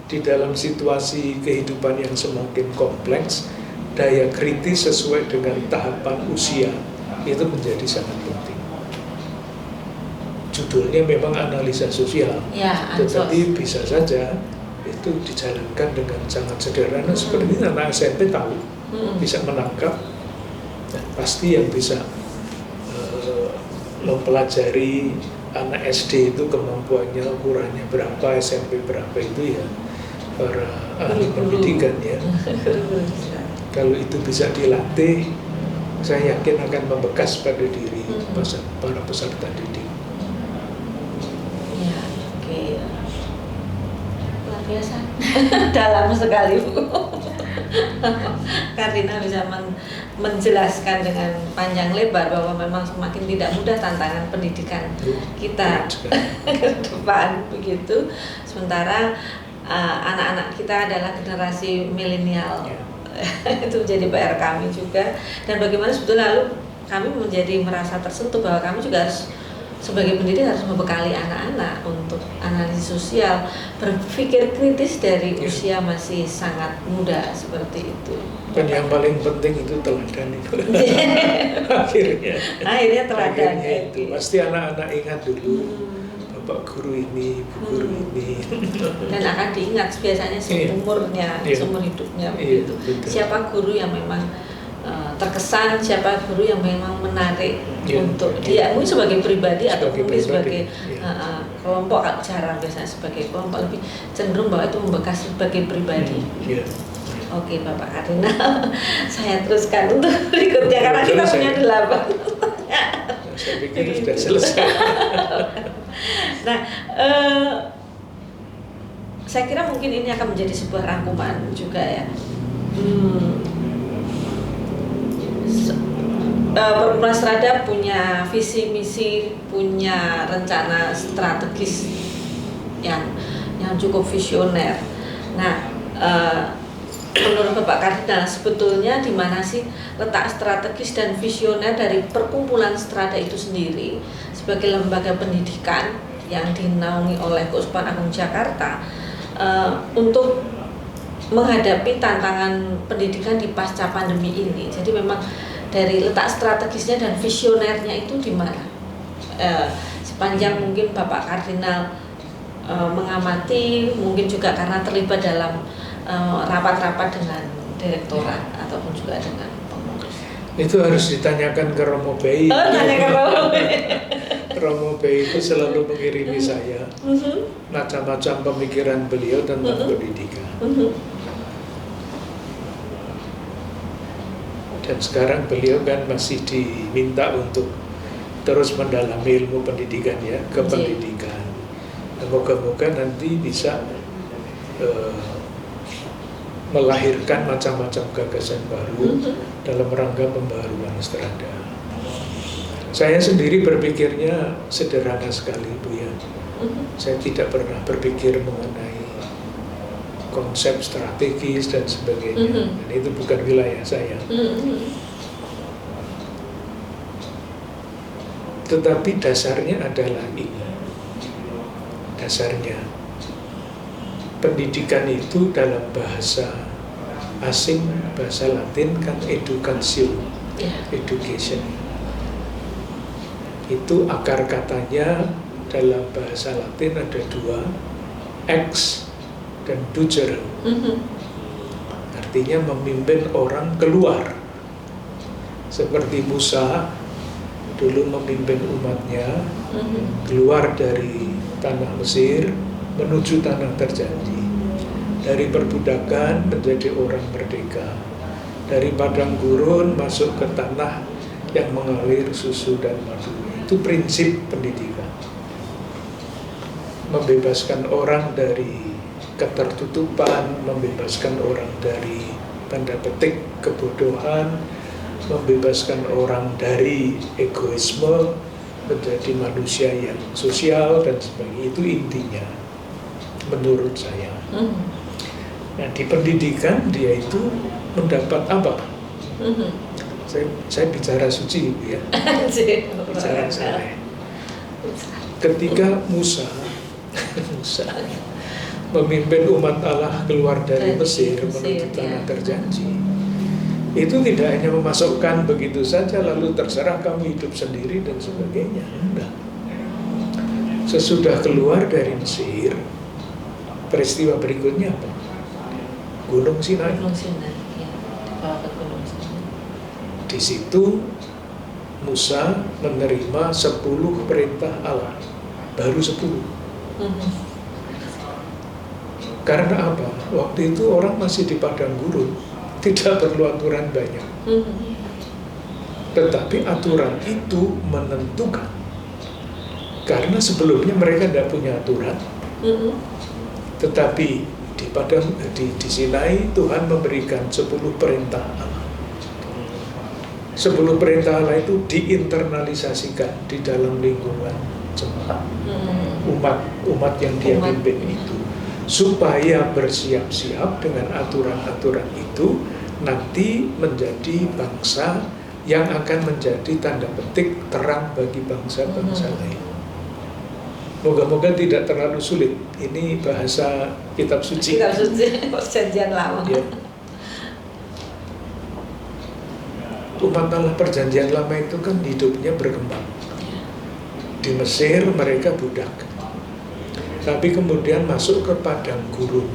di dalam situasi kehidupan yang semakin kompleks, daya kritis sesuai dengan tahapan usia itu menjadi sangat penting. Judulnya memang analisa sosial, ya, tetapi bisa saja itu dijalankan dengan sangat sederhana seperti ini. Anak SMP tahu, bisa menangkap, dan pasti yang bisa mempelajari anak SD itu kemampuannya ukurannya berapa, SMP berapa itu ya para ahli pendidikan ya. Kalau itu bisa dilatih, saya yakin akan membekas pada diri para peserta didik. Ya, oke. Luar biasa. Dalam sekali, Bu. Karina bisa menjelaskan dengan panjang lebar bahwa memang semakin tidak mudah tantangan pendidikan kita ke depan begitu. Sementara anak-anak kita adalah generasi milenial. Itu menjadi PR kami juga. Dan bagaimana sebetulnya lalu kami menjadi merasa tersentuh bahwa kami juga harus sebagai pendidik harus membekali anak-anak untuk analisis sosial, berpikir kritis dari usia masih sangat muda seperti itu. Dan yang paling penting itu teladan itu. Akhirnya teladan itu. Pasti anak-anak ingat dulu bapak guru ini, ibu guru ini. Dan akan diingat biasanya seumurnya, seumur hidupnya begitu. Siapa guru yang memang terkesan, siapa guru yang memang menarik untuk dia mungkin sebagai pribadi atau mungkin sebagai kelompok. Jarang biasanya sebagai kelompok, lebih cenderung bahwa itu membekas sebagai pribadi. Oke Bapak Kardinal, saya teruskan untuk berikutnya karena kita punya 8. Saya pikir sudah selesai. Nah, saya kira mungkin ini akan menjadi sebuah rangkuman juga ya. Perkumpulan Strada punya visi misi, punya rencana strategis yang cukup visioner. Nah, menurut Bapak Kardinal sebetulnya di mana sih letak strategis dan visioner dari Perkumpulan Strada itu sendiri sebagai lembaga pendidikan yang dinaungi oleh Keuskupan Agung Jakarta untuk menghadapi tantangan pendidikan di pasca pandemi ini. Jadi memang dari letak strategisnya dan visionernya itu di mana? Sepanjang mungkin Bapak Kardinal mengamati, mungkin juga karena terlibat dalam rapat-rapat dengan direktorat ataupun juga dengan pengurus. Itu harus ditanyakan ke Romo Bey. Tanya ke Romo Bey. Romo Bey itu selalu mengirimi saya macam-macam pemikiran beliau tentang pendidikan. Dan sekarang beliau kan masih diminta untuk terus mendalami ilmu pendidikan ya, kependidikan. Moga-moga nanti bisa melahirkan macam-macam gagasan baru dalam rangka pembaharuan Strada. Saya sendiri berpikirnya sederhana sekali Bu ya. Saya tidak pernah berpikir mengenai konsep strategis dan sebagainya. Dan itu bukan wilayah saya. Tetapi dasarnya adalah ini. Dasarnya pendidikan itu dalam bahasa asing, bahasa Latin kan educatio, education. Itu akar katanya dalam bahasa Latin ada dua, ex dan ducere. Artinya memimpin orang keluar. Seperti Musa dulu memimpin umatnya keluar dari tanah Mesir menuju tanah terjanji. Dari perbudakan menjadi orang merdeka. Dari padang gurun masuk ke tanah yang mengalir susu dan madu. Itu prinsip pendidikan. Membebaskan orang dari ketertutupan, membebaskan orang dari tanda petik kebodohan, membebaskan orang dari egoisme, menjadi manusia yang sosial dan sebagainya. Itu intinya menurut saya. Nah, di pendidikan dia itu mendapat apa? Saya bicara suci ya. Bicara saya. Ketika Musa memimpin umat Allah keluar dari Mesir menuju tanah terjanji, itu tidak hanya memasukkan begitu saja lalu terserah kamu hidup sendiri dan sebagainya. Enggak. Sesudah keluar dari Mesir, peristiwa berikutnya apa? Gunung Sinai. Di situ Musa menerima 10 perintah Allah, baru 10. Karena apa? Waktu itu orang masih di padang gurun, tidak perlu aturan banyak. Tetapi aturan itu menentukan. Karena sebelumnya mereka tidak punya aturan. Tetapi di Sinai Tuhan memberikan 10 perintah Allah. 10 perintah Allah itu diinternalisasikan di dalam lingkungan jemaat. Umat yang dia pimpin itu. Supaya bersiap-siap dengan aturan-aturan itu nanti menjadi bangsa yang akan menjadi tanda petik terang bagi bangsa-bangsa lain. Moga-moga tidak terlalu sulit. Ini bahasa kitab suci. Kitab suci, perjanjian lama. Ya. Umat Allah perjanjian lama itu kan hidupnya berkembang. Di Mesir mereka budak. Tapi kemudian masuk ke padang gurun.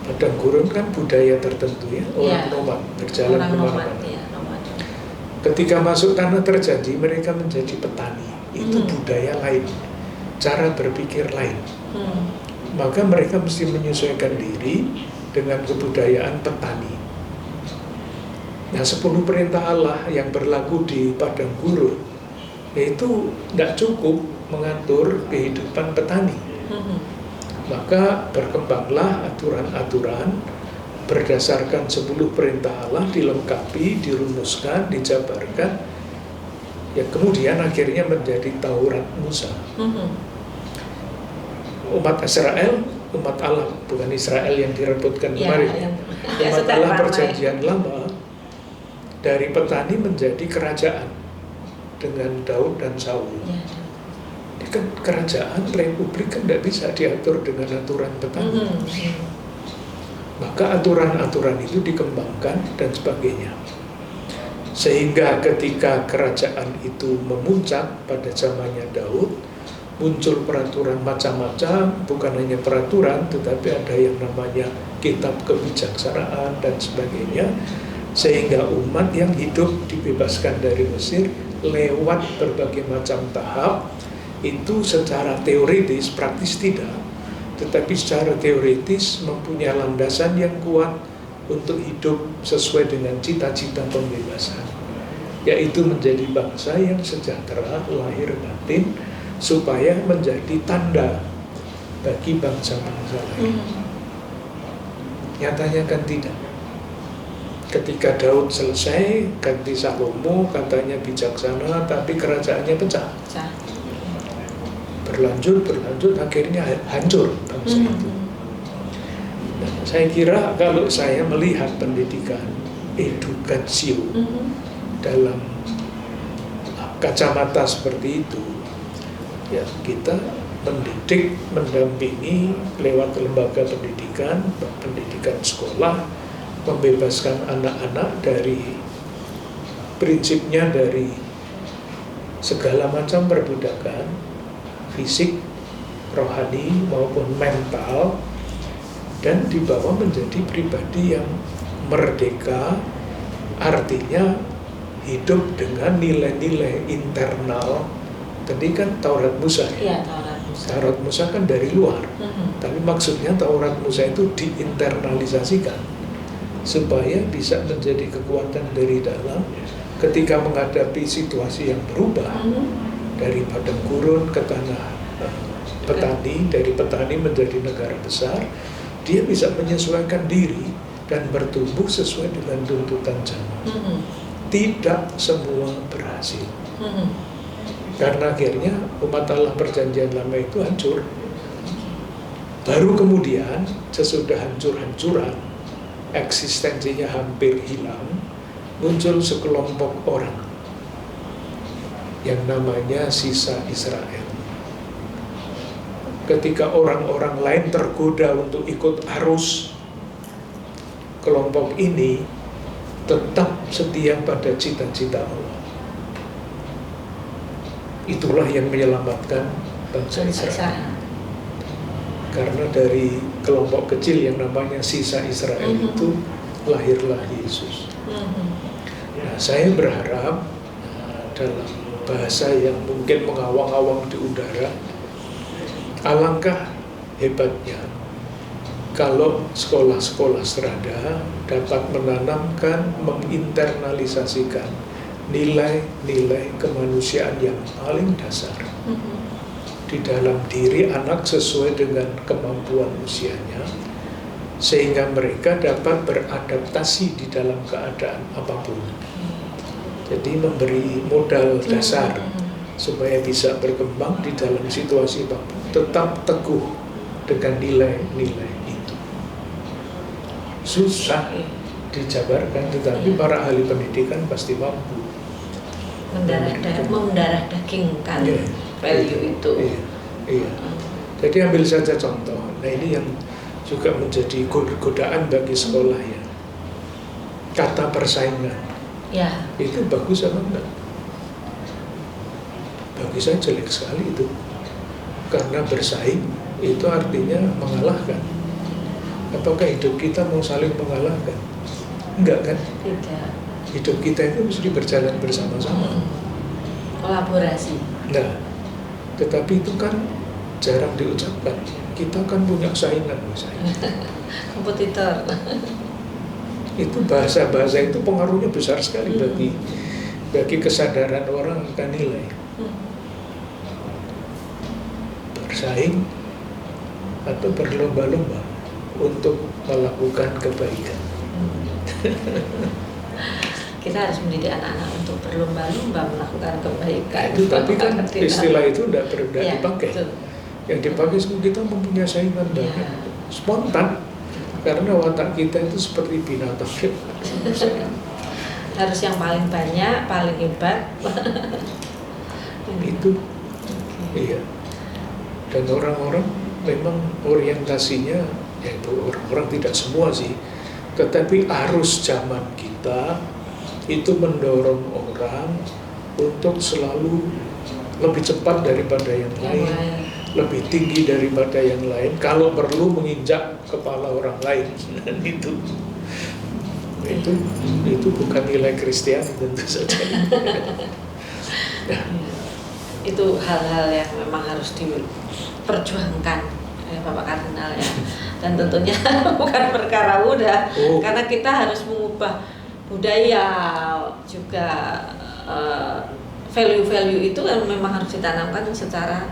Padang gurun kan budaya tertentu ya, orang nomad berjalan kemana-mana. Ketika masuk tanah terjanji mereka menjadi petani. Itu budaya lain, cara berpikir lain. Maka mereka mesti menyesuaikan diri dengan kebudayaan petani. Nah, 10 perintah Allah yang berlaku di padang gurun itu tidak cukup mengatur kehidupan petani. Maka berkembanglah aturan-aturan berdasarkan 10 perintah Allah, dilengkapi, dirumuskan, dijabarkan. Ya kemudian akhirnya menjadi Taurat Musa. Umat Israel, umat Allah, bukan Israel yang direbutkan kemarin. Umat Allah perjanjian lama dari petani menjadi kerajaan dengan Daud dan Saul. Ini kan kerajaan, republik kan tidak bisa diatur dengan aturan petani. Maka aturan-aturan itu dikembangkan dan sebagainya. Sehingga ketika kerajaan itu memuncak pada zamannya Daud, muncul peraturan macam-macam, bukan hanya peraturan, tetapi ada yang namanya kitab kebijaksanaan dan sebagainya, sehingga umat yang hidup dibebaskan dari Mesir lewat berbagai macam tahap, itu secara teoritis, praktis tidak, tetapi secara teoritis mempunyai landasan yang kuat untuk hidup sesuai dengan cita-cita pembebasan, yaitu menjadi bangsa yang sejahtera lahir batin, supaya menjadi tanda bagi bangsa-bangsa lain. Nyatanya kan tidak. Ketika Daud selesai, ganti Salomo, katanya bijaksana, tapi kerajaannya pecah. Berlanjut, akhirnya hancur bangsa itu. Nah, saya kira kalau saya melihat pendidikan edukasio dalam kacamata seperti itu, ya kita mendidik, mendampingi lewat lembaga pendidikan, pendidikan sekolah, membebaskan anak-anak dari prinsipnya dari segala macam perbudakan, fisik, rohani maupun mental, dan dibawa menjadi pribadi yang merdeka, artinya hidup dengan nilai-nilai internal. Tadi kan Taurat Musa ya? Taurat Musa kan dari luar, tapi maksudnya Taurat Musa itu diinternalisasikan supaya bisa menjadi kekuatan dari dalam ketika menghadapi situasi yang berubah dari padang gurun ke tanah petani, dari petani menjadi negara besar. Dia bisa menyesuaikan diri dan bertumbuh sesuai dengan tuntutan zaman. Tidak semua berhasil. Karena akhirnya umat Allah perjanjian lama itu hancur. Baru kemudian sesudah hancur-hancuran, eksistensinya hampir hilang, muncul sekelompok orang yang namanya sisa Israel. Ketika orang-orang lain tergoda untuk ikut arus, kelompok ini tetap setia pada cita-cita Allah. Itulah yang menyelamatkan bangsa Israel. Karena dari kelompok kecil yang namanya sisa Israel itu lahirlah Yesus. Nah, saya berharap dalam bahasa yang mungkin mengawang-awang di udara, alangkah hebatnya kalau sekolah-sekolah serada dapat menanamkan, menginternalisasikan nilai-nilai kemanusiaan yang paling dasar di dalam diri anak sesuai dengan kemampuan usianya, sehingga mereka dapat beradaptasi di dalam keadaan apapun. Jadi memberi modal dasar supaya bisa berkembang di dalam situasi apapun, tetap teguh dengan nilai-nilai itu. Susah dijabarkan, tetapi para ahli pendidikan pasti mampu mendarah dagingkan value itu. Iya. Jadi ambil saja contoh. Nah, ini yang juga menjadi godaan bagi sekolah ya. Kata persaingan. Ya. Itu bagus apa enggak? Bagi saya jelek sekali itu. Karena bersaing itu artinya mengalahkan. Apakah hidup kita mau saling mengalahkan? Enggak kan? Tidak. Hidup kita itu mesti berjalan bersama-sama. Kolaborasi. Nah, tetapi itu kan jarang diucapkan. Kita kan punya saingan misalnya. Kompetitor. Itu bahasa-bahasa itu pengaruhnya besar sekali bagi kesadaran orang akan nilai. Bersaing atau berlomba-lomba untuk melakukan kebaikan. Kita harus mendidik anak-anak untuk berlomba-lomba melakukan kebaikan. Itu, tapi kan istilah itu tidak dipakai. Betul. Yang dipakai kita mempunyai saingan banyak, spontan, karena watak kita itu seperti binatang. Harus yang paling banyak, paling hebat. Itu, iya. Dan orang-orang memang orientasinya, yaitu orang-orang tidak semua sih, tetapi arus zaman kita itu mendorong orang untuk selalu lebih cepat daripada yang lain, lebih tinggi daripada yang lain, kalau perlu menginjak kepala orang lain. itu bukan nilai Kristiani tentu saja. Nah, itu hal-hal yang memang harus diperjuangkan Bapak Kardinal ya, dan tentunya bukan perkara mudah, karena kita harus mengubah budaya juga, value-value itu kan memang harus ditanamkan secara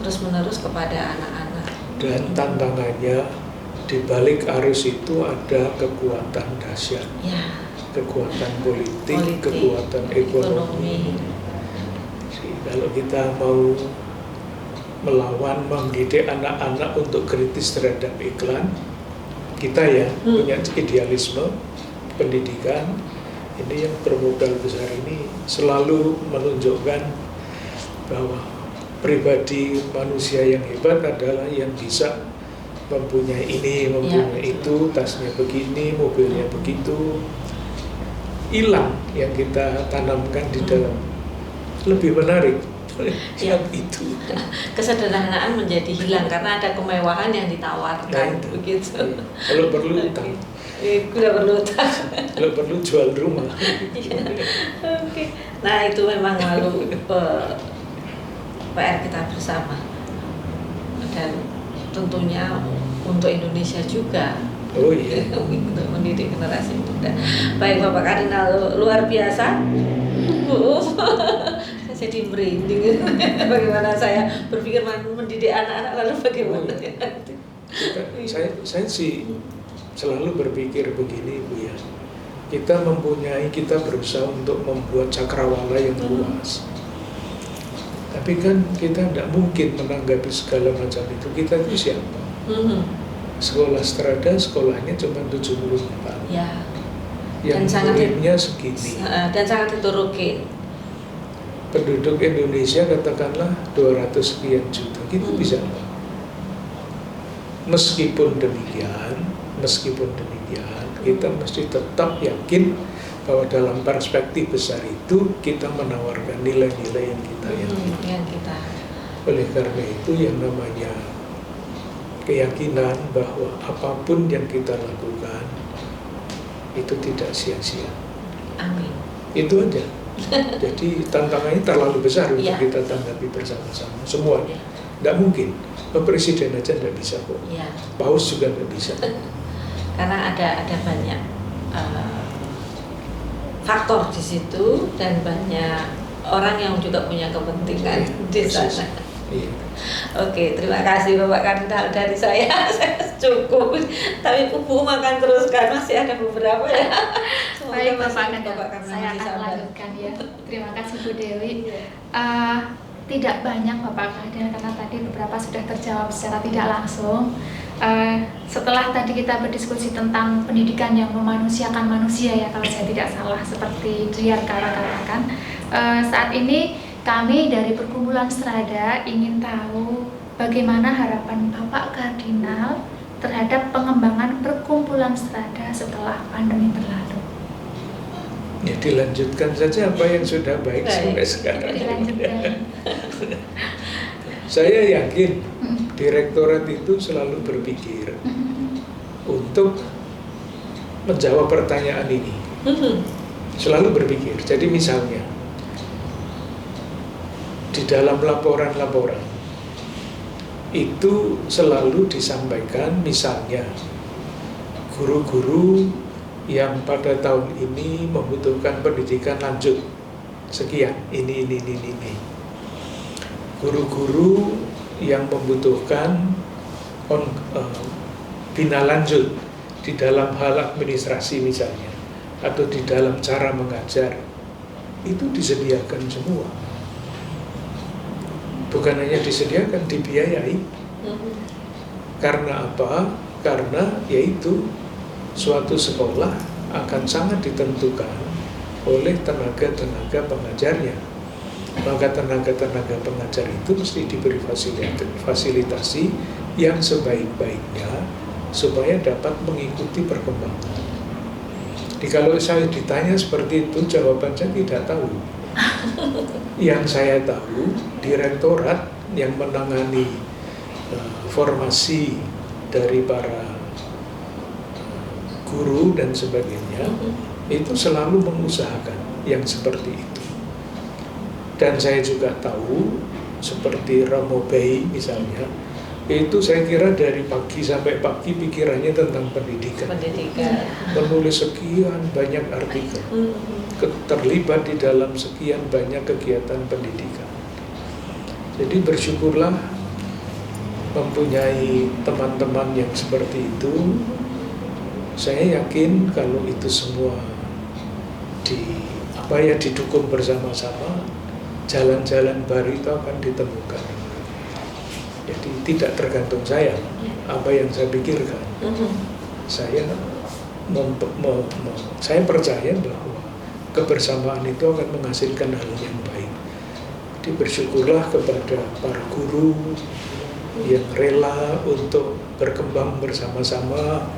terus-menerus kepada anak-anak. Dan tantangannya di balik arus itu ada kekuatan dahsyat, kekuatan politik, kekuatan ekonomi. Kalau kita mau melawan, mendidik anak-anak untuk kritis terhadap iklan, kita ya punya idealisme pendidikan ini yang bermodal besar ini selalu menunjukkan bahwa pribadi manusia yang hebat adalah yang bisa mempunyai ini, mempunyai itu, tasnya begini, mobilnya begitu. Hilang yang kita tanamkan di dalam. Lebih menarik yang itu. Kesederhanaan menjadi hilang karena ada kemewahan yang ditawarkan, begitu. Kalau perlu utang. Tidak perlu utang. Kalau perlu jual rumah. Oke. Nah, itu memang lalu PR kita bersama. Dan tentunya untuk Indonesia juga. Oh iya. Untuk mendidik generasi muda. Baik Bapak Kardinal, luar biasa. Saya jadi merinding. Bagaimana saya berpikir mendidik anak-anak lalu bagaimana? Saya sih selalu berpikir begini, Bu ya. Kita berusaha untuk membuat cakrawala yang luas. Tapi kan kita tidak mungkin menanggapi segala macam itu. Kita itu siapa? Sekolah Strada, sekolahnya cuma 74. Ya. Yang muridnya segini. Dan sangat diturukin. Penduduk Indonesia katakanlah 200 sekian juta. Itu bisa apa? Meskipun demikian, kita mesti tetap yakin bahwa dalam perspektif besar itu kita menawarkan nilai-nilai yang kita yakini. Oleh karena itu yang namanya keyakinan bahwa apapun yang kita lakukan itu tidak sia-sia. Amin. Itu aja. Jadi tantangannya terlalu besar untuk kita tanggapi bersama-sama semuanya. Tidak mungkin. Presiden aja tidak bisa kok. Paus juga tidak bisa. Karena ada banyak faktor di situ dan banyak orang yang juga punya kepentingan di sana. Iya. Oke, terima kasih Bapak Kardinal, dari saya cukup. Tapi Bu makan terus kan masih ada beberapa ya. Baik Bapak Kardinal, saya akan lanjutkan ya. Terima kasih Bu Dewi. Tidak banyak Bapak Kardinal karena tadi beberapa sudah terjawab secara tidak langsung. Setelah tadi kita berdiskusi tentang pendidikan yang memanusiakan manusia ya, kalau saya tidak salah seperti Driar Kara katakan, saat ini kami dari Perkumpulan Strada ingin tahu bagaimana harapan Bapak Kardinal terhadap pengembangan Perkumpulan Strada setelah pandemi berlalu. Ya, dilanjutkan saja apa yang sudah baik sampai sekarang. Dilanjutkan. Saya yakin direktorat itu selalu berpikir untuk menjawab pertanyaan ini. Selalu berpikir. Jadi misalnya di dalam laporan-laporan itu selalu disampaikan misalnya guru-guru yang pada tahun ini membutuhkan pendidikan lanjut sekian, ini. Guru-guru yang membutuhkan bina lanjut di dalam hal administrasi misalnya, atau di dalam cara mengajar, itu disediakan semua. Bukan hanya disediakan, dibiayai. Karena apa? Karena yaitu suatu sekolah akan sangat ditentukan oleh tenaga-tenaga pengajarnya. Maka tenaga-tenaga pengajar itu mesti diberi fasilitasi yang sebaik-baiknya supaya dapat mengikuti perkembangan. Jadi kalau saya ditanya seperti itu, jawaban saya tidak tahu. Yang saya tahu, direktorat yang menangani formasi dari para guru dan sebagainya itu selalu mengusahakan yang seperti itu. Dan saya juga tahu seperti Romo Bay misalnya, itu saya kira dari pagi sampai pagi pikirannya tentang pendidikan. Menulis sekian banyak artikel, terlibat di dalam sekian banyak kegiatan pendidikan. Jadi bersyukurlah mempunyai teman-teman yang seperti itu. Saya yakin kalau itu semua didukung bersama-sama, jalan-jalan baru itu akan ditemukan. Jadi tidak tergantung saya apa yang saya pikirkan. Saya percaya bahwa kebersamaan itu akan menghasilkan hal yang baik. Jadi bersyukurlah kepada para guru yang rela untuk berkembang bersama-sama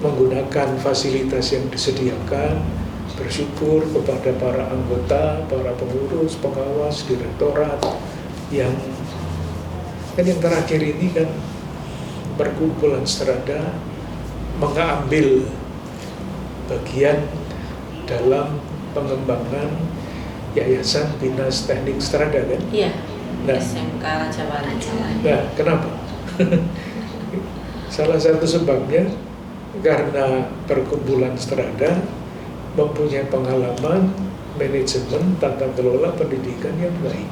menggunakan fasilitas yang disediakan. Bersyukur kepada para anggota, para pengurus, pengawas, direktorat yang terakhir ini kan perkumpulan Strada mengambil bagian dalam pengembangan Yayasan Binas Teknik Strada kan? Iya. Nah, SMK Raja Wali. nah kenapa? Salah satu sebabnya karena perkumpulan Strada mempunyai pengalaman manajemen tata kelola pendidikan yang baik.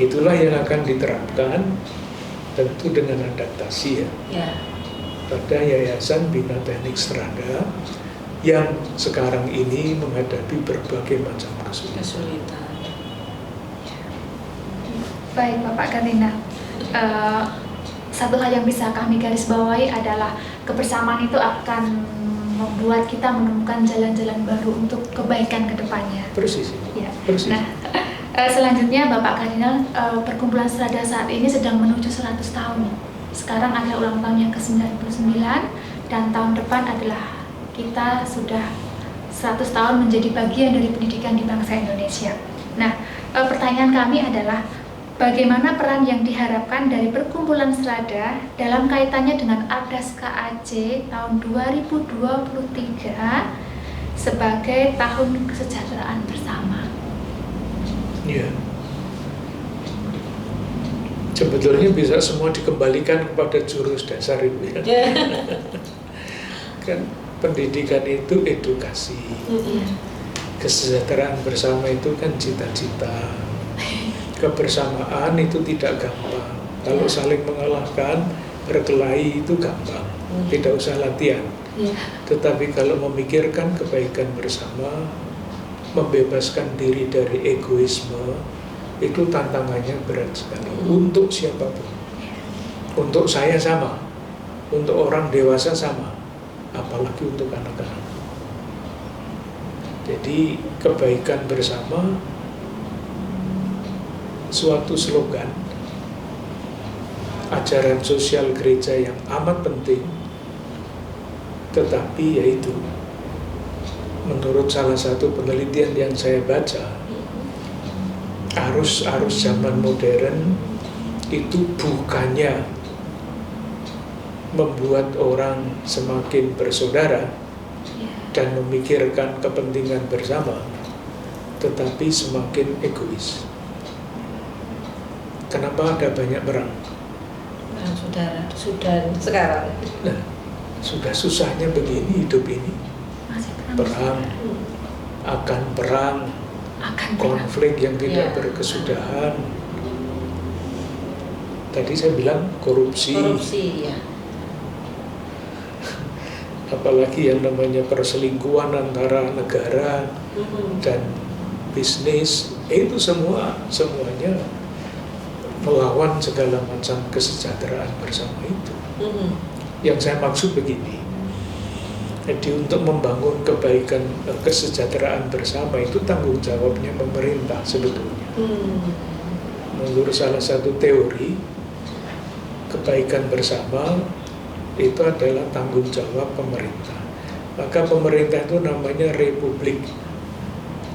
Itulah yang akan diterapkan tentu dengan adaptasi Ya. pada Yayasan Bina Teknik Strada yang sekarang ini menghadapi berbagai macam kesulitan. Baik Bapak Katrina, satu hal yang bisa kami garis bawahi adalah kebersamaan itu akan membuat kita menemukan jalan-jalan baru untuk kebaikan ke depannya. Persis. Ya. Persis. Nah, selanjutnya Bapak Kardinal, perkumpulan Strada saat ini sedang menuju 100 tahun. Sekarang adalah ulang tahun yang ke-99 dan tahun depan adalah kita sudah 100 tahun menjadi bagian dari pendidikan di bangsa Indonesia. Nah, pertanyaan kami adalah bagaimana peran yang diharapkan dari perkumpulan Strada dalam kaitannya dengan Ardas KAJ tahun 2023 sebagai tahun kesejahteraan bersama? Ya. Sebetulnya bisa semua dikembalikan kepada jurus dasar itu ya. Kan pendidikan itu edukasi. Kesejahteraan bersama itu kan cita-cita. Kebersamaan itu tidak gampang. Kalau saling mengalahkan, berkelahi itu gampang. Tidak usah latihan. Tetapi kalau memikirkan kebaikan bersama, membebaskan diri dari egoisme, itu tantangannya berat sekali untuk siapapun. Untuk saya sama, untuk orang dewasa sama, apalagi untuk anak-anak. Jadi kebaikan bersama suatu slogan ajaran sosial gereja yang amat penting, tetapi yaitu menurut salah satu penelitian yang saya baca, arus zaman modern itu bukannya membuat orang semakin bersaudara dan memikirkan kepentingan bersama, tetapi semakin egois. Kenapa ada banyak perang? Perang saudara, sudah sekarang. Nah, sudah susahnya begini hidup ini. Perang, akan perang, konflik yang tidak berkesudahan. Tadi saya bilang korupsi. Korupsi, ya. Apalagi yang namanya perselingkuhan antara negara dan bisnis, itu semuanya melawan segala macam kesejahteraan bersama itu. Yang saya maksud begini, jadi untuk membangun kebaikan kesejahteraan bersama itu tanggung jawabnya pemerintah sebetulnya. Menurut salah satu teori, kebaikan bersama itu adalah tanggung jawab pemerintah. Maka pemerintah itu namanya republik,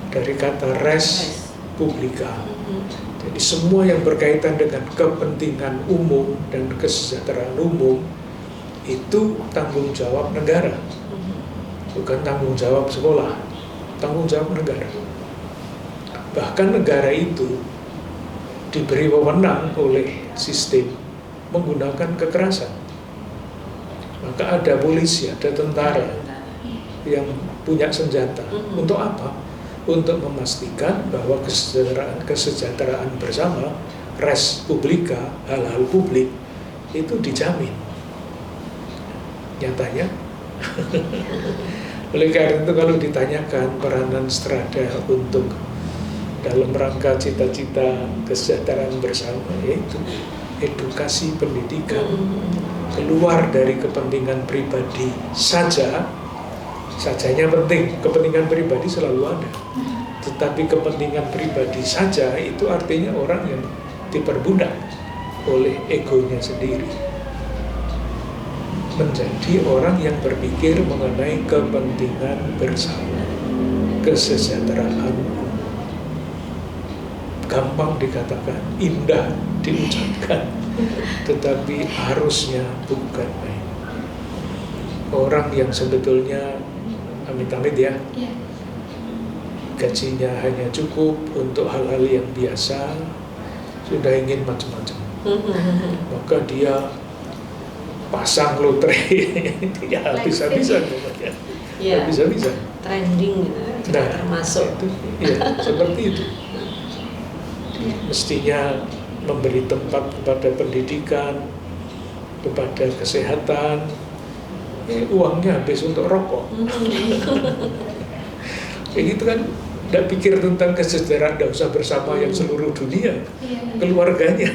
dari kata res publica. Jadi semua yang berkaitan dengan kepentingan umum dan kesejahteraan umum itu tanggung jawab negara, bukan tanggung jawab sekolah, tanggung jawab negara. Bahkan negara itu diberi wewenang oleh sistem menggunakan kekerasan. Maka ada polisi, ada tentara yang punya senjata. Untuk apa? Untuk memastikan bahwa kesejahteraan bersama, res publica, hal-hal publik itu dijamin. Nyatanya, oleh karena itu kalau ditanyakan peranan Strada untuk dalam rangka cita-cita kesejahteraan bersama, yaitu edukasi pendidikan, keluar dari kepentingan pribadi saja, Sajanya penting, kepentingan pribadi selalu ada. Tetapi kepentingan pribadi saja itu artinya orang yang diperbudak oleh egonya sendiri. Menjadi orang yang berpikir mengenai kepentingan bersama, kesejahteraan. Gampang dikatakan, indah diucapkan, tetapi harusnya bukan main. Orang yang sebetulnya amit-amit ya, gajinya hanya cukup untuk hal-hal yang biasa, sudah ingin macam-macam, maka dia pasang lotre, ya bisa-bisa, ya, bisa-bisa, trending gitu, nah, termasuk itu, ya, seperti itu. Mestinya memberi tempat kepada pendidikan, kepada kesehatan, uangnya habis untuk rokok. Kayak gitu kan, tidak pikir tentang kesejahteraan, tidak usah bersama yang seluruh dunia, keluarganya.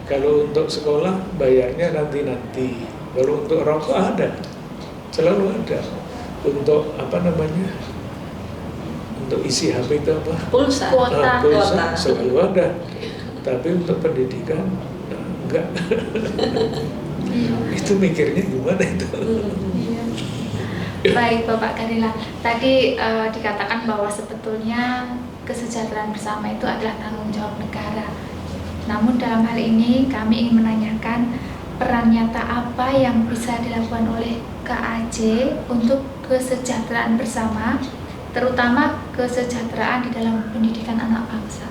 Kalau untuk sekolah bayarnya nanti. Kalau untuk rokok ada, selalu ada. Untuk untuk isi HP itu apa? Pulsa. Pulsa selalu ada. Tapi untuk pendidikan enggak. Itu mikirnya gimana itu? Baik Bapak Ganila, tadi dikatakan bahwa sebetulnya kesejahteraan bersama itu adalah tanggung jawab negara. Namun dalam hal ini kami ingin menanyakan peran nyata apa yang bisa dilakukan oleh KAJ untuk kesejahteraan bersama, terutama kesejahteraan di dalam pendidikan anak bangsa.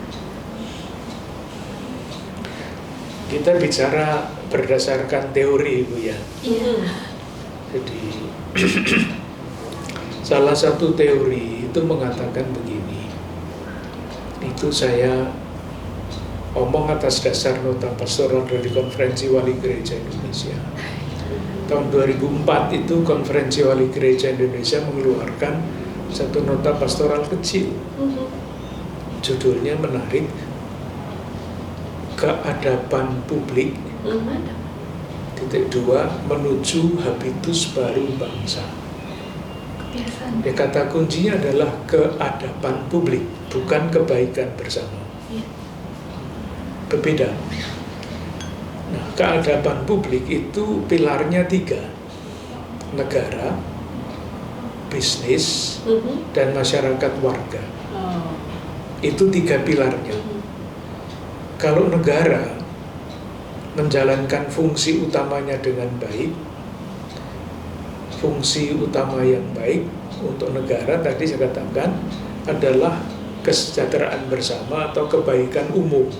Kita bicara berdasarkan teori, Bu ya. Iya. Jadi salah satu teori itu mengatakan begini. Itu saya omong atas dasar nota pastoral dari Konferensi Wali Gereja Indonesia. Tahun 2004 itu Konferensi Wali Gereja Indonesia mengeluarkan satu nota pastoral kecil. Judulnya menarik, Keadaban Publik, titik 2, menuju habitus baru bangsa. Ya, kata kuncinya adalah keadaban publik, bukan kebaikan bersama. Berbeda. Nah, keadaban publik itu pilarnya 3, negara, bisnis, dan masyarakat warga. Itu 3 pilarnya. Kalau negara menjalankan fungsi utamanya dengan baik, fungsi utama yang baik untuk negara tadi saya katakan adalah kesejahteraan bersama atau kebaikan umum.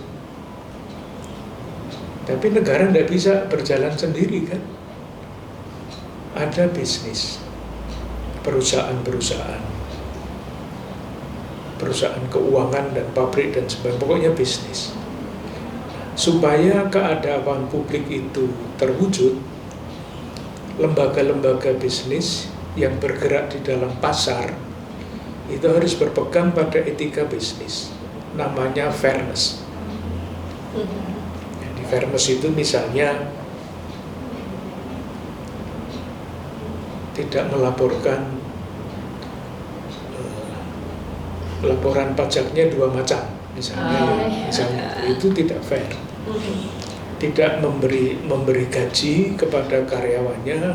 Tapi negara tidak bisa berjalan sendiri kan? Ada bisnis, perusahaan keuangan dan pabrik dan sebagainya, pokoknya bisnis. Supaya keadaban publik itu terwujud, lembaga-lembaga bisnis yang bergerak di dalam pasar itu harus berpegang pada etika bisnis, namanya fairness. Jadi fairness itu misalnya tidak melaporkan laporan pajaknya 2 macam, misalnya itu tidak fair. Tidak memberi gaji kepada karyawannya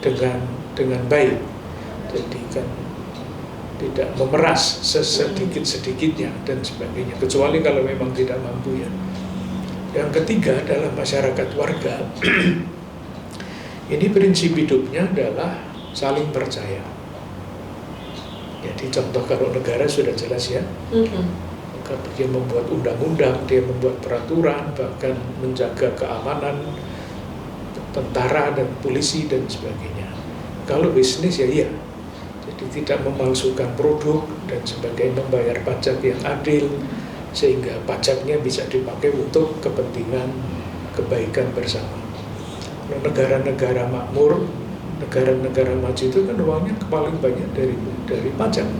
dengan baik, jadi kan tidak memeras sedikit-sedikitnya dan sebagainya, kecuali kalau memang tidak mampu ya. Yang ketiga adalah masyarakat warga. Ini prinsip hidupnya adalah saling percaya. Jadi contoh kalau negara sudah jelas ya, dia membuat undang-undang, dia membuat peraturan, bahkan menjaga keamanan tentara dan polisi dan sebagainya. Kalau bisnis ya iya, jadi tidak memalsukan produk dan sebagainya, membayar pajak yang adil sehingga pajaknya bisa dipakai untuk kepentingan kebaikan bersama. Negara-negara makmur, negara-negara maju itu kan uangnya paling banyak dari pajak.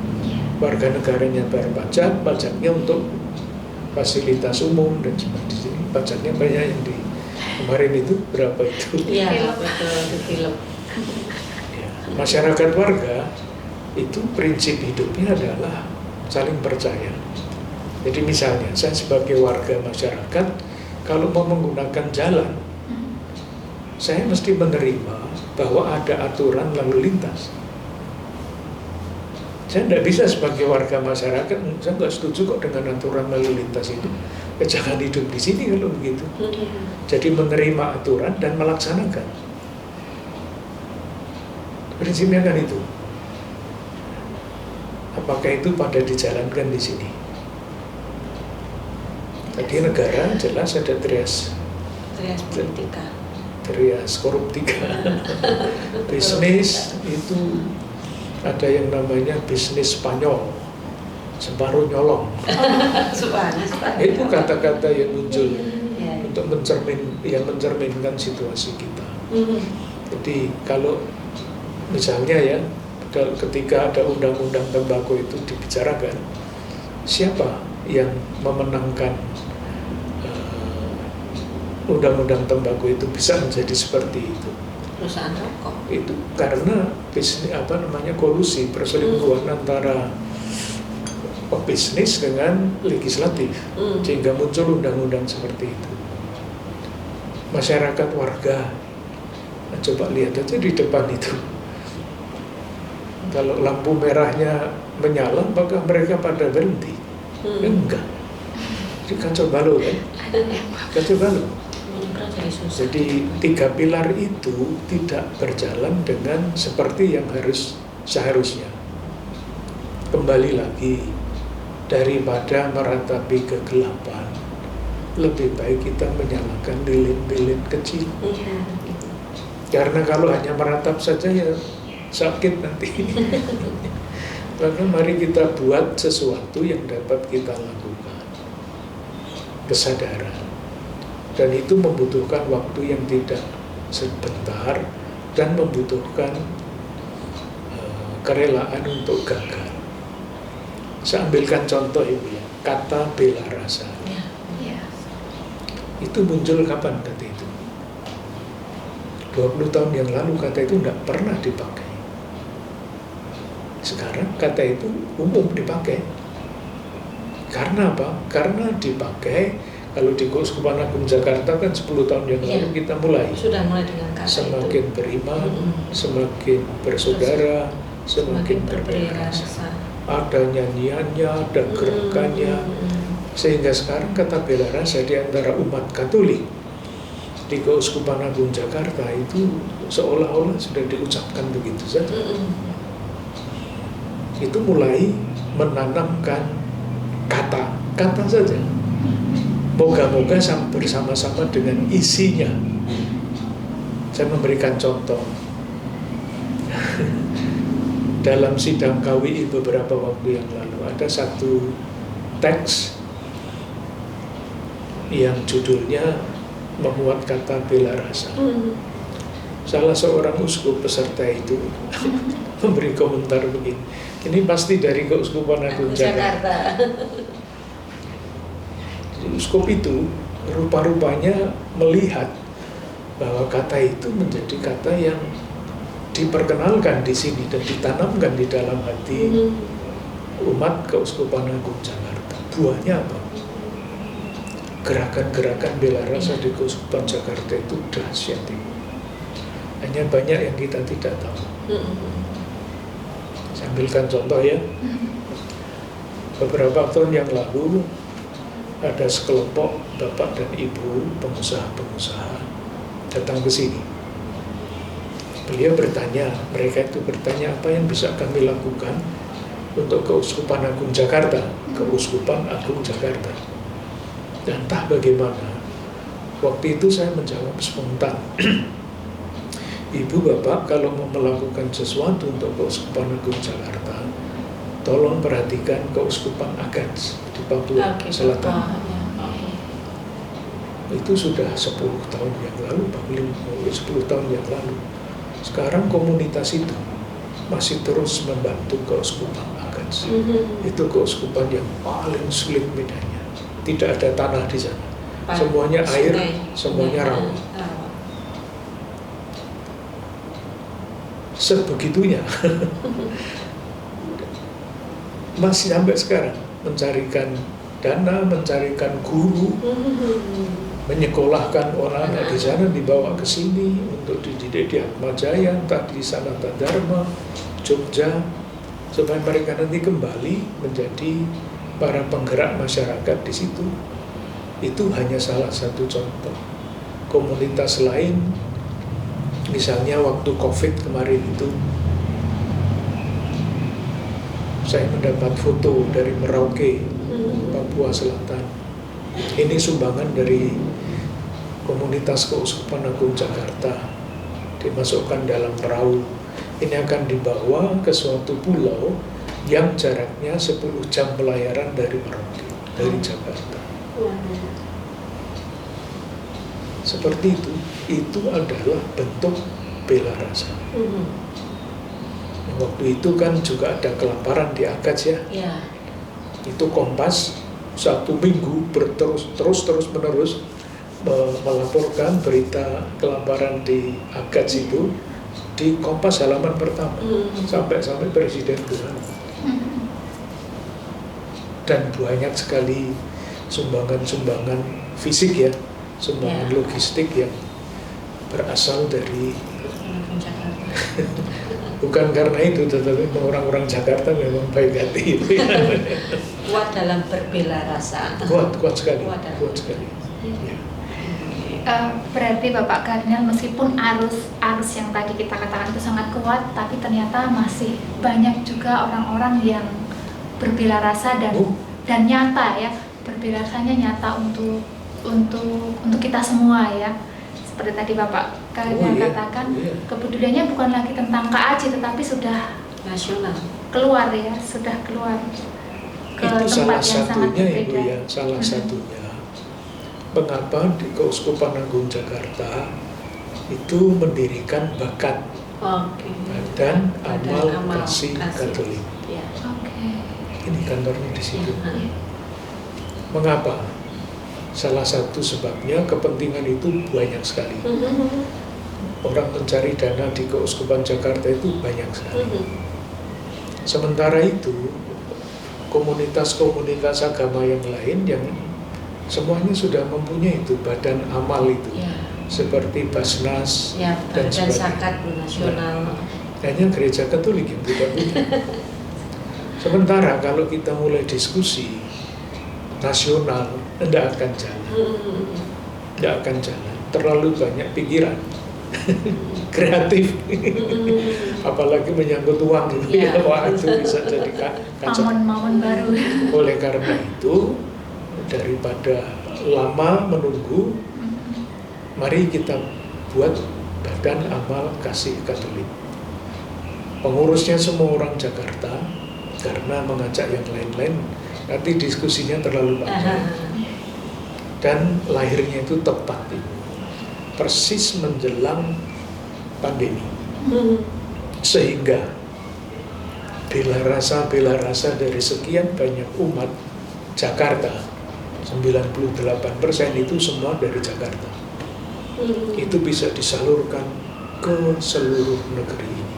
Warga negaranya bayar pajak, pajaknya untuk fasilitas umum dan sebagainya. Pajaknya banyak yang di kemarin itu berapa itu? Iya betul, di film. Ya, masyarakat warga itu prinsip hidupnya adalah saling percaya. Jadi misalnya saya sebagai warga masyarakat, kalau mau menggunakan jalan, saya mesti menerima bahwa ada aturan lalu lintas. Saya tidak bisa sebagai warga masyarakat, saya nggak setuju kok dengan aturan lalu lintas itu. Ya, jangan hidup di sini kalau begitu. Jadi menerima aturan dan melaksanakan. Prinsipnya kan itu. Apakah itu pada dijalankan di sini? Tadi negara jelas ada trias politika, trias koruptika. Bisnis itu ada yang namanya bisnis Spanyol, separuh nyolong. Itu kata-kata yang muncul untuk mencerminkan situasi kita. Jadi kalau misalnya ya, ketika ada undang-undang tembakau itu dibicarakan, siapa yang memenangkan undang-undang tembakau itu bisa menjadi seperti itu? Perusahaan rokok. Itu karena bisnis kolusi perselingkuhan antara pebisnis dengan legislatif, sehingga muncul undang-undang seperti itu. Masyarakat warga, coba lihat aja di depan itu. Kalau lampu merahnya menyala, maka mereka pada berhenti. Enggak. Jadi kacau balau kan? Kacau balau. Jadi 3 pilar itu tidak berjalan dengan seperti yang seharusnya. Kembali lagi, daripada meratapi kegelapan, lebih baik kita menyalakan lilin-lilin kecil. Karena kalau hanya meratap saja ya sakit nanti. Maka mari kita buat sesuatu yang dapat kita lakukan. Kesadaran. Dan itu membutuhkan waktu yang tidak sebentar dan membutuhkan kerelaan untuk gagal. Saya ambilkan contoh Ibu ya, kata bela rasa. Itu muncul kapan kata itu? 20 tahun yang lalu kata itu tidak pernah dipakai. Sekarang kata itu umum dipakai. Karena apa? Karena dipakai, kalau di Keuskupan Agung Jakarta kan 10 tahun yang lalu kita mulai. Sudah mulai dengan kata semakin itu. beriman, semakin bersaudara, semakin berbela rasa. Ada nyanyiannya, ada gerakannya. Sehingga sekarang kata bela rasa di antara umat Katolik di Keuskupan Agung Jakarta itu seolah-olah sudah diucapkan begitu saja. Itu mulai menanamkan kata saja. Moga-moga bersama-sama dengan isinya. Saya memberikan contoh. Dalam sidang KWI beberapa waktu yang lalu ada satu teks yang judulnya memuat kata bela rasa. Salah seorang uskup peserta itu memberi komentar begini, ini pasti dari Keuskupan Agung Jakarta. Uskup itu rupa-rupanya melihat bahwa kata itu menjadi kata yang diperkenalkan di sini dan ditanamkan di dalam hati umat Keuskupan Agung Jakarta. Buahnya apa? Gerakan-gerakan bela rasa di Keuskupan Jakarta itu dahsyat. Hanya banyak yang kita tidak tahu. Saya ambilkan contoh ya. Beberapa tahun yang lalu ada sekelompok bapak dan ibu pengusaha-pengusaha datang ke sini. Beliau bertanya, mereka itu bertanya apa yang bisa kami lakukan untuk Keuskupan Agung Jakarta, Keuskupan Agung Jakarta. Dan entah bagaimana, waktu itu saya menjawab spontan. Ibu bapak kalau mau melakukan sesuatu untuk Keuskupan Agung Jakarta, tolong perhatikan Keuskupan Agats di Papua Selatan. Itu sudah 10 tahun yang lalu, 10 tahun yang lalu. Sekarang komunitas itu masih terus membantu Keuskupan Agats. Itu keuskupan yang paling sulit bedanya. Tidak ada tanah di sana. Semuanya air, semuanya rawa. sebegitunya. Masih sampai sekarang mencarikan dana, mencarikan guru, menyekolahkan orang-anak di sana, dibawa ke sini untuk dididik di Atmajaya, entah di Sanata Dharma, Jogja, supaya mereka nanti kembali menjadi para penggerak masyarakat di situ. Itu hanya salah satu contoh. Komunitas lain, misalnya waktu COVID kemarin itu, saya mendapat foto dari Merauke, Papua Selatan. Ini sumbangan dari komunitas Keuskupan Agung Jakarta, dimasukkan dalam perahu. Ini akan dibawa ke suatu pulau yang jaraknya 10 jam pelayaran dari Merauke, dari Jakarta. Seperti itu adalah bentuk bela rasa. Waktu itu kan juga ada kelaparan di Agats ya. Itu Kompas 1 minggu terus menerus melaporkan berita kelaparan di Agats itu di Kompas halaman pertama sampai Presiden bilang. Dan banyak sekali sumbangan fisik ya, sumbangan logistik yang berasal dari bukan karena itu, tetapi orang-orang Jakarta memang baik hati. Kuat dalam berbela rasa. Kuat sekali. Kuat sekali. Ya. Berarti Bapak Kardinal, meskipun arus yang tadi kita katakan itu sangat kuat, tapi ternyata masih banyak juga orang-orang yang berbela rasa dan nyata ya, berbela rasanya nyata untuk kita semua ya. Seperti tadi Bapak Kardinal katakan, kepeduliannya bukan lagi tentang KAJ, tetapi sudah nasional, keluar ya, sudah keluar ke itu tempat salah yang sangat satunya berbeda. ya, salah satunya. Mengapa di Keuskupan Agung Jakarta itu mendirikan bakat Badan Amal Kasih Katolik. Ya. Ini kantornya di situ. Mengapa? Salah satu sebabnya kepentingan itu banyak sekali. Orang mencari dana di Keuskupan Jakarta itu banyak sekali. Sementara itu, komunitas-komunitas agama yang lain yang semuanya sudah mempunyai itu badan amal itu, seperti Basnas dan Zakat nasional. Hanya Gereja Katolik yang tidak punya. Sementara kalau kita mulai diskusi nasional, tidak akan jalan, terlalu banyak pikiran kreatif, apalagi menyangkut uang gitu ya. Wah, itu bisa jadi kacau. Mamon baru. Oleh karena itu, daripada lama menunggu, mari kita buat Badan Amal Kasih Katolik. Pengurusnya semua orang Jakarta, karena mengajak yang lain-lain nanti diskusinya terlalu panjang. Dan lahirnya itu tepat persis menjelang pandemi, sehingga bela rasa dari sekian banyak umat Jakarta, 98% itu semua dari Jakarta. Itu bisa disalurkan ke seluruh negeri ini,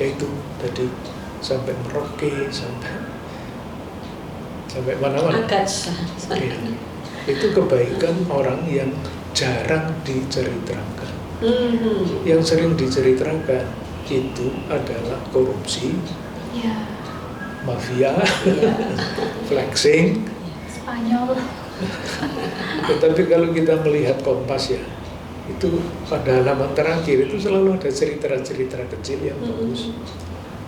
yaitu tadi sampai Merauke, sampai mana-mana. Ya. Itu kebaikan orang yang jarang diceritakan. Yang sering diceritakan itu adalah korupsi, mafia, flexing. Spanyol. Tetapi kalau kita melihat Kompas ya, itu pada halaman terakhir itu selalu ada cerita-cerita kecil yang bagus.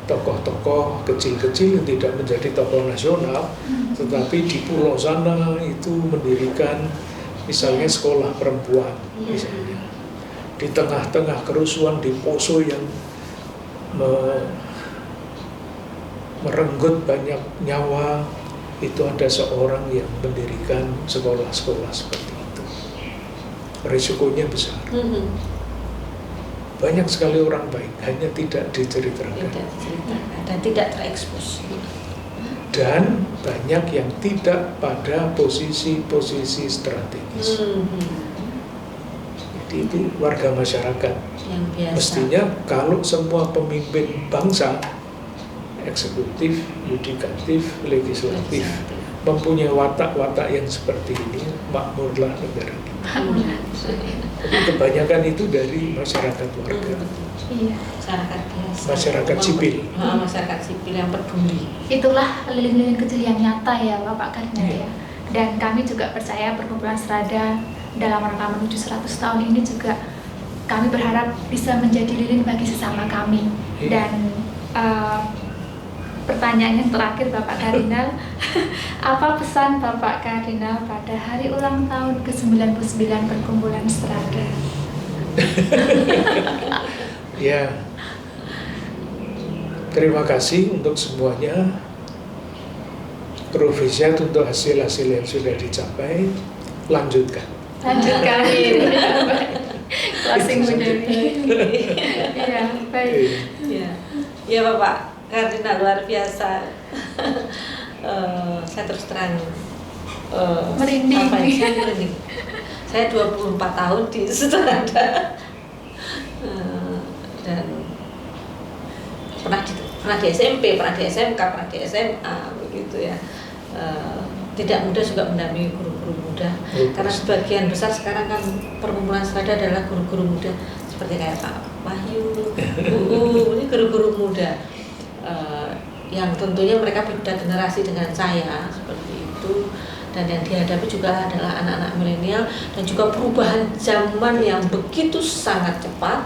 Tokoh-tokoh kecil-kecil yang tidak menjadi tokoh nasional, tetapi di pulau sana itu mendirikan misalnya sekolah perempuan, misalnya di tengah-tengah kerusuhan di Poso yang merenggut banyak nyawa, itu ada seorang yang mendirikan sekolah-sekolah seperti itu. Risikonya besar. Banyak sekali orang baik, hanya tidak diceritakan. Dan tidak terekspos. Dan banyak yang tidak pada posisi-posisi strategis. itu warga masyarakat. Yang biasa. Mestinya kalau semua pemimpin bangsa, eksekutif, yudikatif, legislatif, mempunyai watak-watak yang seperti ini, makmurlah negara kita. Tapi kebanyakan itu dari masyarakat warga, Iya. Masyarakat biasa. masyarakat sipil. Masyarakat sipil yang peduli. Itulah lilin-lilin kecil yang nyata ya Bapak Kardinal Iya. ya. Dan kami juga percaya perkumpulan Strada dalam rangka menuju 100 tahun ini juga kami berharap bisa menjadi lilin bagi sesama kami. Iya. Dan pertanyaan yang terakhir Bapak Kardinal, apa pesan Bapak Kardinal pada hari ulang tahun ke-99 perkumpulan Strada? Ya, terima kasih untuk semuanya. Provisiat untuk hasil-hasil yang sudah dicapai, lanjutkan. Lanjutkan. Closing Bu Dewi. Iya, baik. Ya, ya Bapak Kardinal luar biasa. Saya terus terang Merinding. apa ya, saya merinding. Saya 24 tahun di Strada. Dan pernah di SMP, pernah di SMK, pernah di SMA begitu ya. Tidak mudah juga mendampingi guru-guru muda, karena sebagian besar sekarang kan perkumpulan Strada adalah guru-guru muda seperti kayak Pak Wahyu, ini guru-guru muda yang tentunya mereka beda generasi dengan saya seperti itu, dan yang dihadapi juga adalah anak-anak milenial dan juga perubahan zaman yang begitu sangat cepat.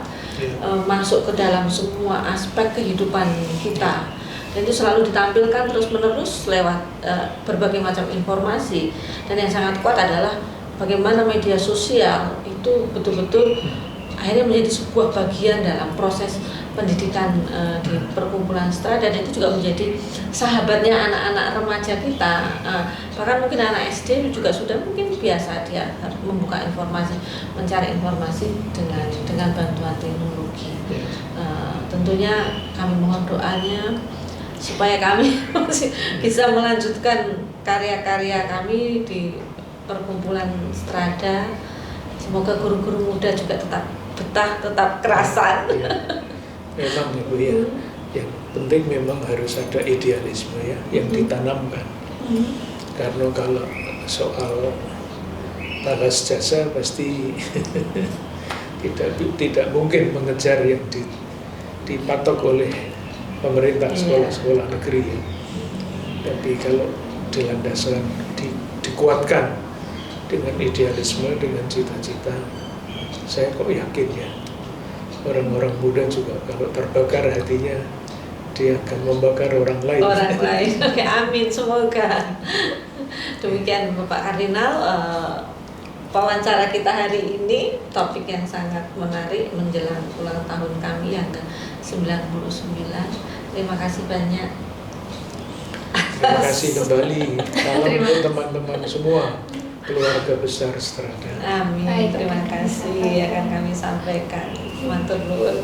Masuk ke dalam semua aspek kehidupan kita, dan itu selalu ditampilkan terus-menerus lewat berbagai macam informasi. Dan yang sangat kuat adalah bagaimana media sosial itu betul-betul akhirnya menjadi sebuah bagian dalam proses pendidikan di perkumpulan Strada, dan itu juga menjadi sahabatnya anak-anak remaja kita. Bahkan mungkin anak SD juga sudah mungkin biasa dia harus membuka informasi, mencari informasi dengan bantuan teknologi. Tentunya kami mohon doanya supaya kami bisa melanjutkan karya-karya kami di perkumpulan Strada. Semoga guru-guru muda juga tetap betah, tetap kerasan. Memang Ibu ya, yang penting memang harus ada idealisme ya, yang ditanamkan. Karena kalau soal balas jasa pasti tidak mungkin mengejar yang dipatok oleh pemerintah sekolah-sekolah negeri ya. Tapi kalau dilandaskan, dikuatkan dengan idealisme, dengan cita-cita, saya kok yakin ya, orang-orang muda juga kalau terbakar hatinya, dia akan membakar orang lain. Oke, amin, semoga. Demikian Bapak Kardinal, wawancara kita hari ini, topik yang sangat menarik menjelang ulang tahun kami yang ke-99. Terima kasih banyak. Terima kasih kembali. Salam untuk teman-teman semua, keluarga besar Strada. Amin. Terima kasih akan kami sampaikan. Matur nuwun.